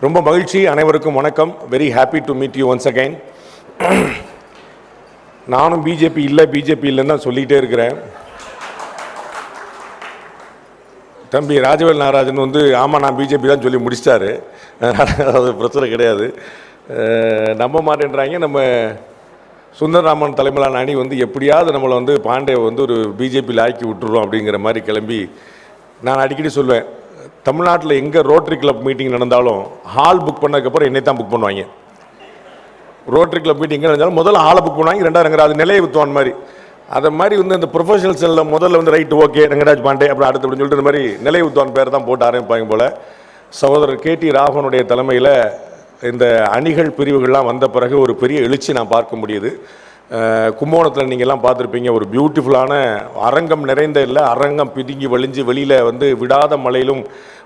ரொம்ப மகிழ்ச்சி. அனைவருக்கும் வணக்கம். Very happy to meet you once again. நானும் பிஜேபி இல்லைன்னு தான் சொல்லிகிட்டே இருக்கிறேன். தம்பி ராஜவேல் நாகராஜன் ஆமாம் நான் பிஜேபி தான் சொல்லி முடிச்சிட்டாரு. அது பிரச்சனை கிடையாது. நம்ப மாட்டேன்றாங்க. நம்ம சுந்தரராமன் தலைமையிலான அணி எப்படியாவது நம்மளை பாண்டே ஒரு பிஜேபியில் ஆக்கி விட்டுருவோம் அப்படிங்கிற மாதிரி கிளம்பி, நான் அடிக்கடி சொல்வேன், தமிழ்நாட்டில் எங்கே ரோட்டரி கிளப் மீட்டிங் நடந்தாலும் ஹால் புக் பண்ணதுக்கப்புறம் என்னை தான் புக் பண்ணுவாங்க. ரோட்டரி கிளப் மீட்டிங் நடந்தாலும் முதல்ல ஹாலை புக் பண்ணுவாங்க, ரெண்டாவது அது நிலையை வித்துவான் மாதிரி. அதை மாதிரி அந்த ப்ரொஃபஷனல் செல்லில் முதல்ல ரைட்டு ஓகே ரங்கராஜ் பாண்டே அப்புறம் அடுத்து அப்படின்னு சொல்லிட்டு இந்த மாதிரி நிலையை வித்துவான் பேர் தான் போட்டு ஆரம்பிப்பாங்க போல். சகோதரர் KT ராகவனுடைய தலைமையில் இந்த அணிகள் பிரிவுகள்லாம் வந்த பிறகு ஒரு பெரிய எழுச்சி நான் பார்க்க முடியுது. கும்பகோணத்தில் நீங்கள்லாம் பார்த்துருப்பீங்க, ஒரு பியூட்டிஃபுல்லான அரங்கம் நிறைந்த இல்லை, அரங்கம் பிதுங்கி வழிஞ்சு வெளியில் விடாத மழையிலும்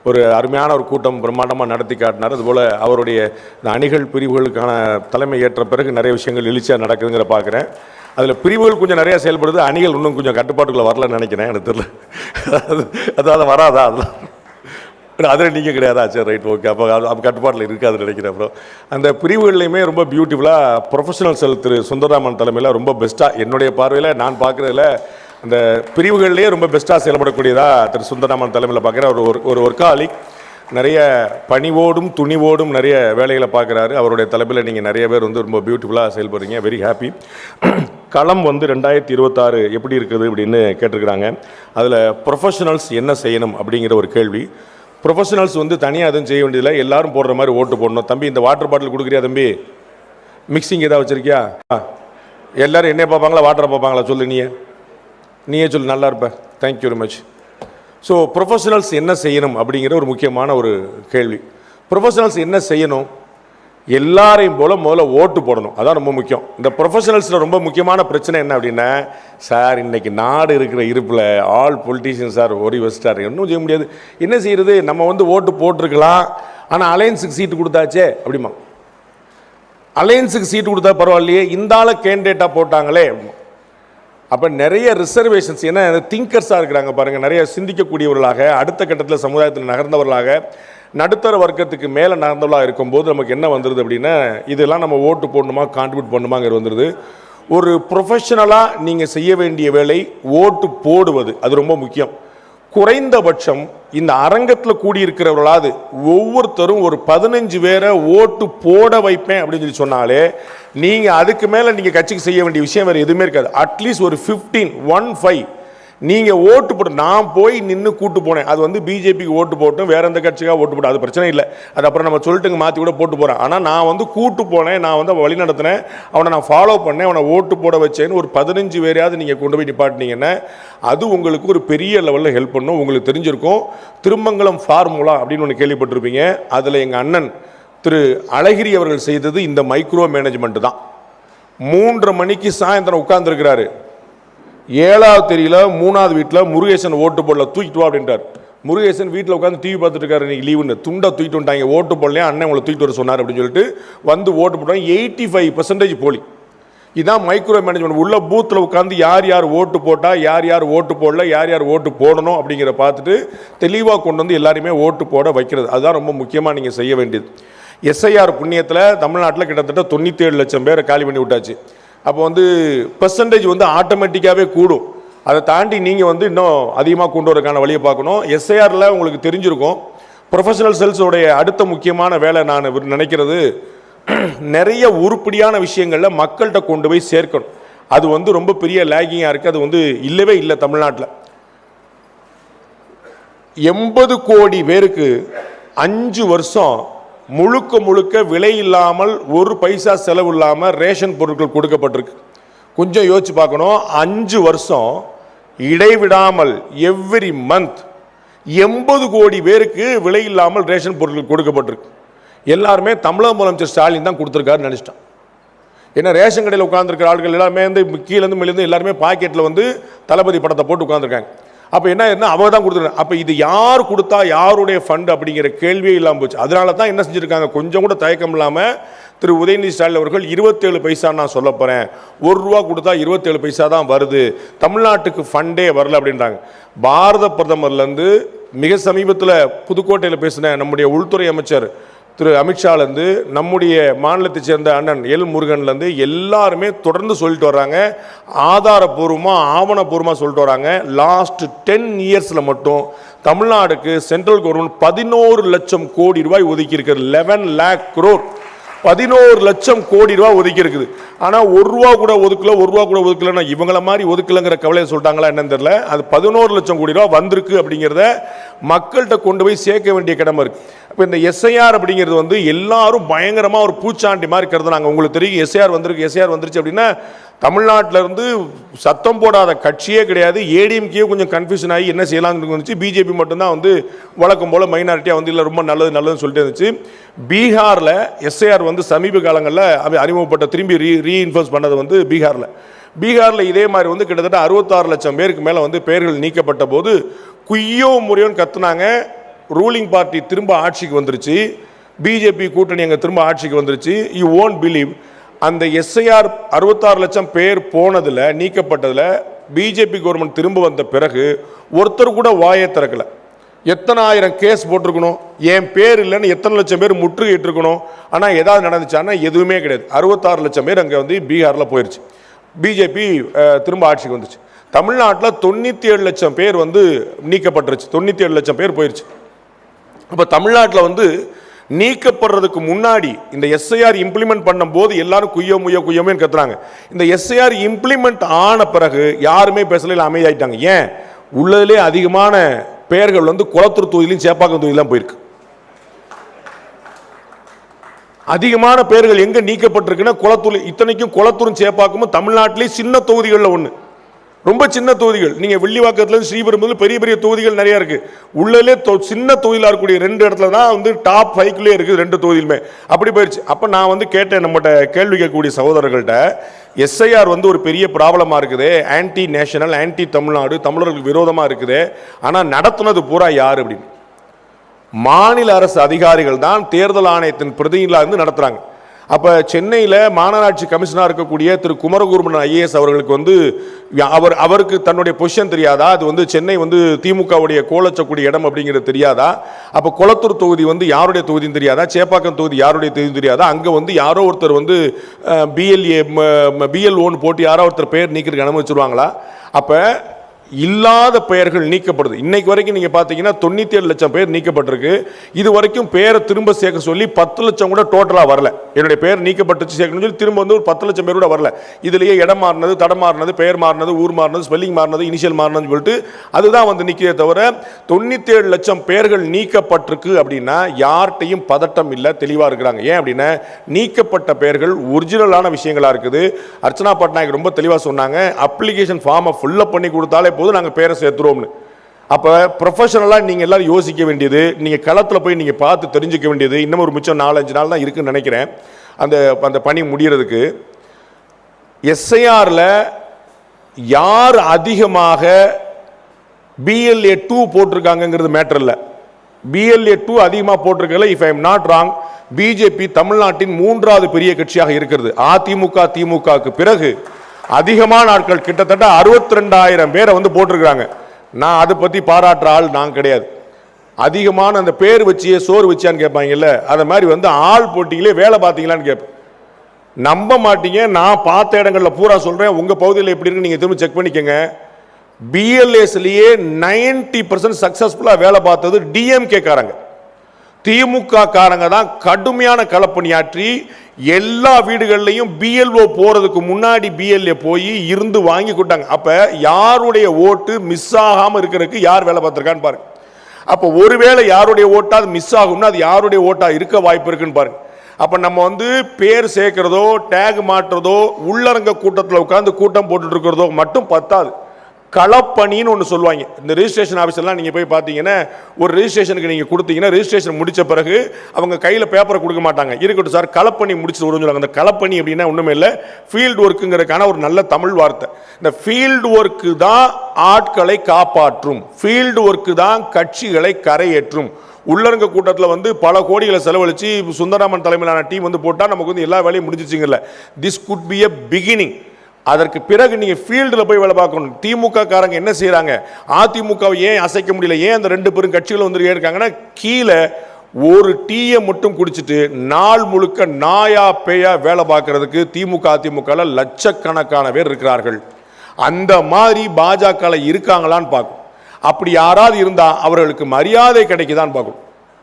ஒரு அருமையான ஒரு கூட்டம் பிரம்மாண்டமாக நடத்தி காட்டினார். அதுபோல் அவருடைய இந்த அணிகள் பிரிவுகளுக்கான தலைமை ஏற்ற பிறகு நிறைய விஷயங்கள் எழுச்சியாக நடக்குதுங்கிற பார்க்குறேன். அதில் பிரிவுகள் கொஞ்சம் நிறையா செயல்படுது, அணிகள் இன்னும் கொஞ்சம் கட்டுப்பாட்டுக்குள்ளே வரலன்னு நினைக்கிறேன். எனக்கு தெரியல, அதாவது வராதா அதெல்லாம் அதில் நீங்கள் கிடையாதா? சரி ரைட் ஓகே. அப்போ கட்டுப்பாட்டில் இருக்காதுன்னு நினைக்கிறேன். அப்புறம் அந்த பிரிவுகள்லையுமே ரொம்ப பியூட்டிஃபுல்லாக ப்ரொஃபஷனல் செல் திரு சுந்தரராமன் தலைமையில் ரொம்ப பெஸ்ட்டாக, என்னுடைய பார்வையில் நான் பார்க்குறதுல அந்த பிரிவுகள்லேயே ரொம்ப பெஸ்ட்டாக செயல்படக்கூடியதாக திரு சுந்தரராமன் தலைமையில் பார்க்குறேன். ஒரு ஒர்க்காலிக், நிறைய பணிவோடும் துணிவோடும் நிறைய வேலைகளை பார்க்குறாரு. அவருடைய தலைமையில் நீங்கள் நிறைய பேர் ரொம்ப பியூட்டிஃபுல்லாக செயல்படுறீங்க. Very happy. களம் 2026 எப்படி இருக்குது அப்படின்னு கேட்டிருக்கிறாங்க. அதில் ப்ரொஃபஷனல்ஸ் என்ன செய்யணும் அப்படிங்கிற ஒரு கேள்வி. ப்ரொஃபஷனல்ஸ் தனியாக எதுவும் செய்ய வேண்டியதில்லை, எல்லோரும் போடுற மாதிரி ஓட்டு போடணும். தம்பி இந்த வாட்டர் பாட்டில் கொடுக்குறியா தம்பி, மிக்சிங் ஏதாவது வச்சுருக்கியா, எல்லோரும் என்னைய பார்ப்பாங்களா வாட்டரை பார்ப்பாங்களா, சொல்லு நீயே சொல்லு, நல்லா இருப்ப. Thank you very much. So professionals என்ன செய்யணும் அப்படிங்கிற ஒரு முக்கியமான ஒரு கேள்வி. ப்ரொஃபஷனல்ஸ் என்ன செய்யணும்? எல்லாரையும் போல் முதல்ல ஓட்டு போடணும், அதான் ரொம்ப முக்கியம். இந்த ப்ரொஃபஷனல்ஸில் ரொம்ப முக்கியமான பிரச்சனை என்ன அப்படின்னா, சார் இன்றைக்கி நாடு இருக்கிற இருப்பில் ஆல் பொலிட்டீஷியன் சார் ஒரி வச்சிட்டார், ஒன்றும் செய்ய முடியாது, என்ன செய்கிறது, நம்ம ஓட்டு போட்டிருக்கலாம், ஆனால் அலையன்ஸுக்கு சீட்டு கொடுத்தாச்சே அப்படிமா. அலையன்ஸுக்கு சீட்டு கொடுத்தா பரவாயில்லையே, இந்த ஆளை கேண்டிடேட்டாக போட்டாங்களே அப்படிமா. அப்போ நிறைய ரிசர்வேஷன்ஸ், ஏன்னா திங்கர்ஸாக இருக்கிறாங்க பாருங்கள், நிறைய சிந்திக்கக்கூடியவர்களாக, அடுத்த கட்டத்தில் சமுதாயத்தில் நகர்ந்தவர்களாக, நடுத்தர வர்க்கத்துக்கு மேலே நகர்ந்தவர்களாக இருக்கும்போது நமக்கு என்ன வந்துடுது அப்படின்னா, இதெல்லாம் நம்ம ஓட்டு போடணுமா கான்ட்ரிபியூட் பண்ணணுமாங்கிற வந்துடுது. ஒரு ப்ரொஃபஷனலாக நீங்கள் செய்ய வேண்டிய வேலை ஓட்டு போடுவது, அது ரொம்ப முக்கியம். குறைந்தபட்சம் இந்த அரங்கத்தில் கூடியிருக்கிறவர்களாவது ஒவ்வொருத்தரும் ஒரு 15 பேரை ஓட்டு போட வைப்பேன் அப்படின்னு சொல்லி சொன்னாலே, நீங்கள் அதுக்கு மேலே நீங்கள் கட்சிக்கு செய்ய வேண்டிய விஷயம் வேறு எதுவுமே இருக்காது. அட்லீஸ்ட் ஒரு 15 நீங்கள் ஓட்டு போட்டு, நான் போய் நின்று கூட்டு போனேன், அது பிஜேபிக்கு ஓட்டு போட்டும் வேற எந்த கட்சிக்காக ஓட்டு போட்டோம், அது பிரச்சனை இல்லை, அது அப்புறம் நம்ம சொல்லிட்டுங்க மாற்றி கூட போட்டு போகிறேன். ஆனால் நான் கூட்டு போனேன், நான் வழி நடத்தினேன், அவனை நான் ஃபாலோ பண்ணேன், அவனை ஓட்டு போட வச்சேன்னு ஒரு 15 பேரையாவது நீங்கள் கொண்டு போய் நிப்பாட்டினீங்கன்னா அது உங்களுக்கு ஒரு பெரிய லெவலில் ஹெல்ப் பண்ணும். உங்களுக்கு தெரிஞ்சிருக்கும், திருமங்கலம் ஃபார்முலா அப்படின்னு ஒன்று கேள்விப்பட்டிருப்பீங்க. அதில் எங்கள் அண்ணன் திரு அழகிரி அவர்கள் செய்தது இந்த மைக்ரோ மேனேஜ்மெண்ட் தான். 3:30 மணிக்கு சாயந்தரம் உட்கார்ந்துருக்கிறாரு, 7வது தெரியல 3வது வீட்டில் முருகேசன் ஓட்டு போடல, தூக்கிட்டு வா அப்படின்ட்டார். முருகேசன் வீட்டில் உட்காந்து டிவி பார்த்துட்டு இருக்காரு, இன்னைக்கு லீவுன்னு, துண்டை தூக்கிட்டு வந்துட்டாங்க, ஓட்டு போடலையா அண்ணன் உங்களை தூக்கிட்டு வர சொன்னார் அப்படின்னு சொல்லிட்டு ஓட்டு போட்டாங்க. 85% போலி. இதுதான் மைக்ரோ மேனேஜ்மெண்ட். உள்ள பூத்தில் உட்காந்து யார் ஓட்டு போட்டால், யார் ஓட்டு போடல, யார் ஓட்டு போடணும் அப்படிங்கிற பார்த்துட்டு தெளிவாக கொண்டு எல்லாருமே ஓட்டு போட வைக்கிறது, அதுதான் ரொம்ப முக்கியமாக நீங்கள் செய்ய வேண்டியது. SIR புண்ணியத்தில் தமிழ்நாட்டில் கிட்டத்தட்ட 97 லட்சம் பேரை காலி பண்ணி விட்டாச்சு. அப்போ பெர்சன்டேஜ் ஆட்டோமேட்டிக்காகவே கூடும். அதை தாண்டி நீங்கள் இன்னும் அதிகமாக கொண்டு வரக்கான வழியை பார்க்கணும். SIRல உங்களுக்கு தெரிஞ்சிருக்கும், ப்ரொஃபஷனல் செல்ஸோடைய அடுத்த முக்கியமான வேலை நான் நினைக்கிறது, நிறைய உருப்படியான விஷயங்களில் மக்கள்கிட்ட கொண்டு போய் சேர்க்கணும். அது ரொம்ப பெரிய லேகிங்காக இருக்குது, அது இல்லவே இல்லை தமிழ்நாட்டில். 80 கோடி பேருக்கு 5 வருஷம் முழுக்க விலை இல்லாமல் ஒரு பைசா செலவு இல்லாமல் ரேஷன் பொருட்கள் கொடுக்கப்பட்டிருக்கு. கொஞ்சம் யோசிச்சு பார்க்கணும், 5 வருஷம் இடைவிடாமல் எவ்ரி மந்த் 80 கோடி பேருக்கு விலை இல்லாமல் ரேஷன் பொருட்கள் கொடுக்கப்பட்டிருக்கு. எல்லாருமே தமிழக முதலமைச்சர் ஸ்டாலின் தான் கொடுத்துருக்காருன்னு நினச்சிட்டான். ஏன்னா ரேஷன் கடையில் உட்காந்துருக்கிற ஆட்கள் எல்லாருமே கீழேருந்து மேலேருந்து எல்லாருமே பாக்கெட்டில் தளபதி படத்தை போட்டு உட்காந்துருக்காங்க. அப்போ என்ன அவங்க தான் கொடுத்துருக்காங்க. அப்போ இது யார் கொடுத்தா, யாருடைய ஃபண்ட் அப்படிங்கிற கேள்வியே இல்லாமல் போச்சு. அதனால தான் என்ன செஞ்சுருக்காங்க, கொஞ்சம் கூட தயக்கம் இல்லாமல் திரு உதயநிதி ஸ்டாலின் அவர்கள் 27 பைசா நான் சொல்ல போகிறேன், ₹1 கொடுத்தா 27 பைசா தான் வருது, தமிழ்நாட்டுக்கு ஃபண்டே வரல அப்படின்றாங்க. பாரத பிரதமர்லேருந்து மிக சமீபத்தில் புதுக்கோட்டையில் பேசின நம்முடைய உள்துறை அமைச்சர் திரு அமித்ஷாலேருந்து நம்முடைய மாநிலத்தை சேர்ந்த அண்ணன் எல் முருகன்லேருந்து எல்லாருமே தொடர்ந்து சொல்லிட்டு வர்றாங்க, ஆதாரபூர்வமாக ஆவணப்பூர்வமாக சொல்லிட்டு வராங்க. லாஸ்ட் 10 இயர்ஸில் மட்டும் தமிழ்நாடுக்கு சென்ட்ரல் கவர்மெண்ட் 11 லட்சம் கோடி ரூபாய் ஒதுக்கி இருக்கிறது. 11 lakh crore, 11 லட்சம் கோடி ரூபாய் ஒதுக்கி இருக்குது. ஆனால் ஒரு ரூபா கூட ஒதுக்கலன்னா இவங்கள மாதிரி ஒதுக்கலங்கிற கவலையை சொல்லிட்டாங்களா என்னன்னு தெரியல. அது 11 லட்சம் கோடி ரூபாய் வந்திருக்கு அப்படிங்கிறத மக்கள்கிட்ட கொண்டு போய் சேர்க்க வேண்டிய கடமை இருக்கு. இப்போ இந்த எஸ்ஐஆர் அப்படிங்கிறது வந்து எல்லாரும் பயங்கரமாக ஒரு பூச்சாண்டி மாதிரி கருதுனாங்க. உங்களுக்கு தெரியும் எஸ்ஐஆர் வந்துருச்சு அப்படின்னா தமிழ்நாட்டில் இருந்து சத்தம் போடாத கட்சியே கிடையாது. ஏடிஎம்கே கொஞ்சம் கன்ஃபியூஷன் ஆகி என்ன செய்யலாம்னு இருந்துச்சு. பிஜேபி மட்டும்தான் வந்து வழக்கம் போல் மைனாரிட்டியாக வந்து இல்லை ரொம்ப நல்லதுன்னு சொல்லிட்டு இருந்துச்சு. பீகாரில் எஸ்ஐஆர் வந்து சமீப காலங்களில் அறிமுகப்பட்ட திரும்பி ரீஇன்ஃபோர்ஸ் பண்ணது வந்து பீகாரில் இதே மாதிரி வந்து கிட்டத்தட்ட 66 லட்சம் பேருக்கு மேலே வந்து பெயர்கள் நீக்கப்பட்ட போது குய்யோ முறையோன்னு கத்துனாங்க. ரூலிங் பார்ட்டி திரும்ப ஆட்சிக்கு வந்துருச்சு. பிஜேபி கூட்டணி அங்கே திரும்ப ஆட்சிக்கு வந்துருச்சு. யூ ஓன்ட் பிலீவ், அந்த எஸ்ஐஆர் 66 லட்சம் பேர் போனதில் நீக்கப்பட்டதில் பிஜேபி கவர்மெண்ட் திரும்ப வந்த பிறகு ஒருத்தர் கூட வாயை திறக்கலை. எத்தனை ஆயிரம் கேஸ் போட்டிருக்கணும், என் பேர் இல்லைன்னு எத்தனை லட்சம் பேர் முற்றுகையிட்டிருக்கணும். ஆனால் ஏதாவது நடந்துச்சான்னா எதுவுமே கிடையாது. 66 லட்சம் பேர் அங்கே வந்து பீகாரில் போயிடுச்சு. பிஜேபி திரும்ப ஆட்சிக்கு வந்துச்சு. தமிழ்நாட்டில் 97 லட்சம் பேர் வந்து நீக்கப்பட்டுருச்சு. 97 லட்சம் பேர் போயிடுச்சு. இப்போ தமிழ்நாட்டில் வந்து நீக்கப்படுறதுக்கு முன்னாடி இந்த எஸ்ஐஆர் இம்ப்ளிமெண்ட் பண்ணும்போது எல்லாரும் குய்யோமே கத்துறாங்க. இந்த எஸ்ஐஆர் இம்ப்ளிமெண்ட் ஆன பிறகு யாருமே பேசல, அமைதியாயிட்டாங்க. ஏன்? உள்ளதிலே அதிகமான பெயர்கள் வந்து குளத்தூர் தொகுதியிலும் சேப்பாக்கம் தொகுதியிலும் போயிருக்கு. அதிகமான பெயர்கள் எங்க நீக்கப்பட்டிருக்குன்னா குளத்தூர். இத்தனைக்கும் குளத்தூரும் சேப்பாக்கமும் தமிழ்நாட்டிலே சின்ன தொகுதிகளில் ஒன்று, ரொம்ப சின்ன தொகுதிகள். நீங்க வெள்ளிவாக்கத்துல ஸ்ரீபெரும்புதூர் பெரிய பெரிய தொகுதிகள் நிறைய இருக்கு. உள்ளே சின்ன தொகுதியில் இருக்கக்கூடிய 2 இடத்துல தான் வந்து டாப் 5 இருக்குது 2 தொகுதியிலுமே. அப்படி போயிடுச்சு. அப்ப நான் வந்து கேட்டேன் நம்மகிட்ட கேள்வி கேட்கக்கூடிய சகோதரர்கள்ட்ட, எஸ்ஐஆர் வந்து ஒரு பெரிய ப்ராப்ளமா இருக்குது, ஆன்டி நேஷனல், ஆன்டி தமிழ்நாடு, தமிழர்களுக்கு விரோதமா இருக்குது. ஆனா நடத்துனது பூரா யார் அப்படின்னு? மாநில அரசு அதிகாரிகள் தான் தேர்தல் ஆணையத்தின் பிரதிநிதிகளாக இருந்து நடத்துறாங்க. அப்போ சென்னையில் மாநகராட்சி கமிஷனாக இருக்கக்கூடிய திரு குமரகுருமன் ஐஏஎஸ் அவர்களுக்கு வந்து அவருக்கு தன்னுடைய பொசிஷன் தெரியாதா? அது வந்து சென்னை வந்து திமுகவுடைய கோலச்சக்கூடிய இடம் அப்படிங்கிறது தெரியாதா? அப்போ குளத்தூர் தொகுதி வந்து யாருடைய தொகுதின்னு தெரியாதா? சேப்பாக்கம் தொகுதி யாருடைய தொகுதி தெரியாதா? அங்கே வந்து யாரோ ஒருத்தர் வந்து பிஎல்ஓன்னு போட்டு யாரோ ஒருத்தர் பெயர் நீக்கிறதுக்கு அனுமதிச்சிருவாங்களா? அப்போ இல்லாத பெயர்கள் நீக்கப்படுது. இன்னைக்கு வரைக்கும் நீங்க பாத்தீங்கன்னா 97 லட்சம் பேர் நீக்கப்பட்டிருக்கு. இது வரைக்கும் பேரை திரும்ப சேர்க்க சொல்லி 10 லட்சம் கூட டோட்டலா வரல. என்னுடைய பேர் நீக்கப்பட்டுச்சு சேர்க்கணும்னு சொல்லி திரும்ப வந்து ஒரு 10 லட்சம் பேர் கூட வரல. இதுலயே இடம் மாறினது, தடம் மாறினது, பெயர் மாறினது, ஊர் மாறினது, ஸ்பெல்லிங் மாறினது, இனிஷியல் மாறினது சொல்லிட்டு அதுதான் வந்து நிக்கிறதே தவிர 97 லட்சம் பேர்கள் நீக்கப்பட்டிருக்கு அப்படின்னா யார்கிட்டையும் பதட்டம் இல்லை, தெளிவா இருக்கிறாங்க. ஏன் அப்படின்னா நீக்கப்பட்ட பெயர்கள் ஒரிஜினலான விஷயங்களா இருக்குது. அர்ச்சனா பட்நாயக் ரொம்ப தெளிவா சொன்னாங்க, அப்ளிகேஷன் ஃபார்மை ஃபுல்லப் பண்ணி கொடுத்தாலே போது நாங்கள் பேரை சேர்த்துருவோம்னு. அப்போ ப்ரொஃபஷனலாக நீங்கள் எல்லாரும் யோசிக்க வேண்டியது, நீங்கள் களத்தில் போய் நீங்கள் பார்த்து தெரிஞ்சுக்க வேண்டியது, இன்னும் ஒரு மிச்சம் 4-5 நாள் தான் இருக்குன்னு நினைக்கிறேன் அந்த பணி முடிகிறதுக்கு. எஸ்ஐஆரில் யார் அதிகமாக BLA 2 போட்டிருக்காங்கிறது மேட்டர் இல்லை. BLA 2 அதிகமாக போட்டிருக்கல. If I am not wrong, BJP தமிழ்நாட்டின் 3வது பெரிய கட்சியாக இருக்கிறது. அதிமுக திமுகவுக்கு பிறகு அதிகமான ஆட்கள் கிட்டத்தட்ட 62,000 பேரை வந்து போட்டிருக்கிறாங்க. நான் அதை பத்தி பாராட்டுற ஆள் நான் கிடையாது. அதிகமான அந்த பேர் வச்சியே சோறு வச்சியான்னு கேட்பாங்கல்ல, அதை மாதிரி வந்து ஆள் போட்டிங்களே வேலை பார்த்தீங்களான்னு கேட்பேன். நம்ப மாட்டீங்க, நான் பார்த்த இடங்கள்ல பூரா சொல்றேன். உங்க பகுதியில் எப்படி இருக்கு நீங்க திரும்ப செக் பண்ணிக்கங்க. BLAஸ்லயே 90% சக்சஸ்ஃபுல்லா வேலை பார்த்தது டிஎம்கே காரங்க. திமுக காரங்க தான் கடுமையான களப்பணியாற்றி எல்லா வீடுகள்லையும் BLO போறதுக்கு முன்னாடி BLA போய் இருந்து வாங்கி கொடுத்தாங்க. அப்ப யாருடைய ஓட்டு மிஸ் ஆகாம இருக்கிறதுக்கு யார் வேலை பார்த்திருக்கான்னு பாருங்க. அப்ப ஒருவேளை யாருடைய ஓட்டா அது மிஸ் ஆகும்னா அது யாருடைய ஓட்டா இருக்க வாய்ப்பு இருக்குன்னு பாருங்க. அப்ப நம்ம வந்து பேர் சேர்க்கிறதோ டேக் மாற்றுறதோ உள்ளரங்க கூட்டத்தில் உட்கார்ந்து கூட்டம் போட்டுட்டு இருக்கிறதோ மட்டும் பத்தாது. களப்பணின்னு ஒன்று சொல்லுவாங்க. இந்த ரெஜிஸ்ட்ரேஷன் ஆஃபீஸர்லாம் நீங்கள் போய் பார்த்தீங்கன்னா ஒரு ரெஜிஸ்ட்ரேஷனுக்கு நீங்கள் கொடுத்தீங்கன்னா ரெஜிஸ்ட்ரேஷன் முடித்த பிறகு அவங்க கையில் பேப்பரை கொடுக்க மாட்டாங்க. இருக்கட்டும் சார் களப்பணி முடிச்சு வருவாங்க. அந்த களப்பணி அப்படின்னா ஒன்றுமே இல்லை, ஃபீல்டு ஒர்க்குங்கிறதுக்கான ஒரு நல்ல தமிழ் வார்த்தை. இந்த ஃபீல்டு ஒர்க்கு தான் ஆட்களை காப்பாற்றும், ஃபீல்டு ஒர்க்கு தான் கட்சிகளை கரையேற்றும். உள்ளரங்க கூட்டத்தில் வந்து பல கோடிகளை செலவழித்து சுந்தரராமன் தலைமையிலான டீம் வந்து போட்டால் நமக்கு வந்து எல்லா வேலையும் முடிஞ்சிச்சுங்கல்ல. This could be a beginning. அதற்கு பிறகு நீங்க ஃபீல்டில் போய் வேலை பார்க்கணும். திமுக காரங்க என்ன செய்யறாங்க, அதிமுகவை ஏன் அசைக்க முடியல, ஏன் அந்த 2 பெரும் கட்சிகளும் வந்து இருக்காங்கன்னா கீழே ஒரு டீயை மட்டும் குடிச்சிட்டு நாள் முழுக்க நாயா பேயா வேலை பார்க்கறதுக்கு திமுக அதிமுக லட்சக்கணக்கான பேர் இருக்கிறார்கள். அந்த மாதிரி பாஜக இருக்காங்களான்னு பார்க்கும். அப்படி யாராவது இருந்தா அவர்களுக்கு மரியாதை கிடைக்குதான்னு பார்க்கும்.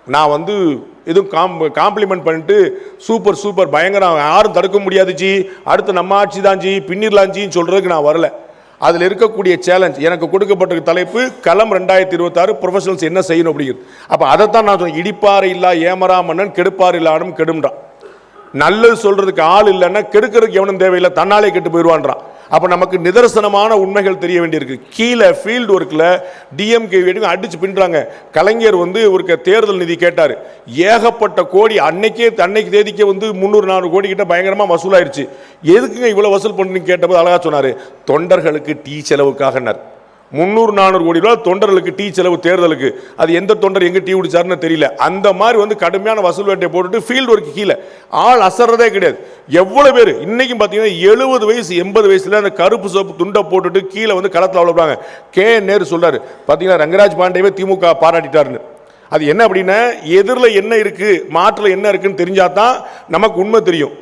நான் வந்து எதுவும் காம்ப்ளிமெண்ட் பண்ணிட்டு சூப்பர் சூப்பர் பயங்கரம் யாரும் தடுக்க முடியாது ஜி, அடுத்து நம்ம ஆட்சி தான் ஜி, பின்னிரலாம் ஜின்னு சொல்றதுக்கு நான் வரல. அதில் இருக்கக்கூடிய சேலஞ்ச் எனக்கு கொடுக்கப்பட்ட தலைப்பு களம் 2026 ப்ரொஃபஷனல்ஸ் என்ன செய்யணும் அப்படிங்கிறது. அப்போ அதைத்தான் நான் சொன்னேன். இடிப்பாறு இல்லா ஏமரா மன்னன் கெடுப்பார் இல்லாடும் கெடும்ன்றான். நல்லது சொல்றதுக்கு ஆள் இல்லைன்னா கெடுக்கிறதுக்கு எவனும் தேவையில்லை, தன்னாலே கெட்டு போயிடுவான்றான். அப்போ நமக்கு நிதர்சனமான உண்மைகள் தெரிய வேண்டியிருக்கு. கீழே ஃபீல்டு ஒர்க்கில் டிஎம்கே அடிச்சு பின்றாங்க. கலைஞர் வந்து ஒரு தேர்தல் நிதி கேட்டார், ஏகப்பட்ட கோடி அன்னைக்கு தேதிக்கே வந்து 300-400 கோடி கிட்ட பயங்கரமாக வசூலாயிருச்சு. எதுக்குங்க இவ்வளோ வசூல் பண்ணுன்னு கேட்டபோது அழகா சொன்னார், தொண்டர்களுக்கு டீ செலவுக்காகனார். 300-400 கோடி ரூபாய் தொண்டர்களுக்கு டீ செலவு தேர்தலுக்கு. அது எந்த தொண்டர் எங்க டீ குடிச்சாருன்னு தெரியல. அந்த மாதிரி வந்து கடுமையான வசூல் வேட்டையை போட்டுட்டு ஃபீல்டு ஒர்க்கு கீழே ஆள் அசறதே கிடையாது. எவ்வளவு பேர் இன்னைக்கும் பார்த்தீங்கன்னா 70 வயசு 80 வயசுல அந்த கருப்பு சோப்பு துண்டை போட்டுட்டு கீழே வந்து களத்தில் அவ்வளோப்பாங்க. நேரு சொல்றாரு பார்த்தீங்கன்னா, ரங்கராஜ் பாண்டேவே திமுக பாராட்டிட்டாருன்னு. அது என்ன அப்படின்னா, எதிரில் என்ன இருக்கு மாற்றில் என்ன இருக்குன்னு தெரிஞ்சாதான் நமக்கு உண்மை தெரியும்.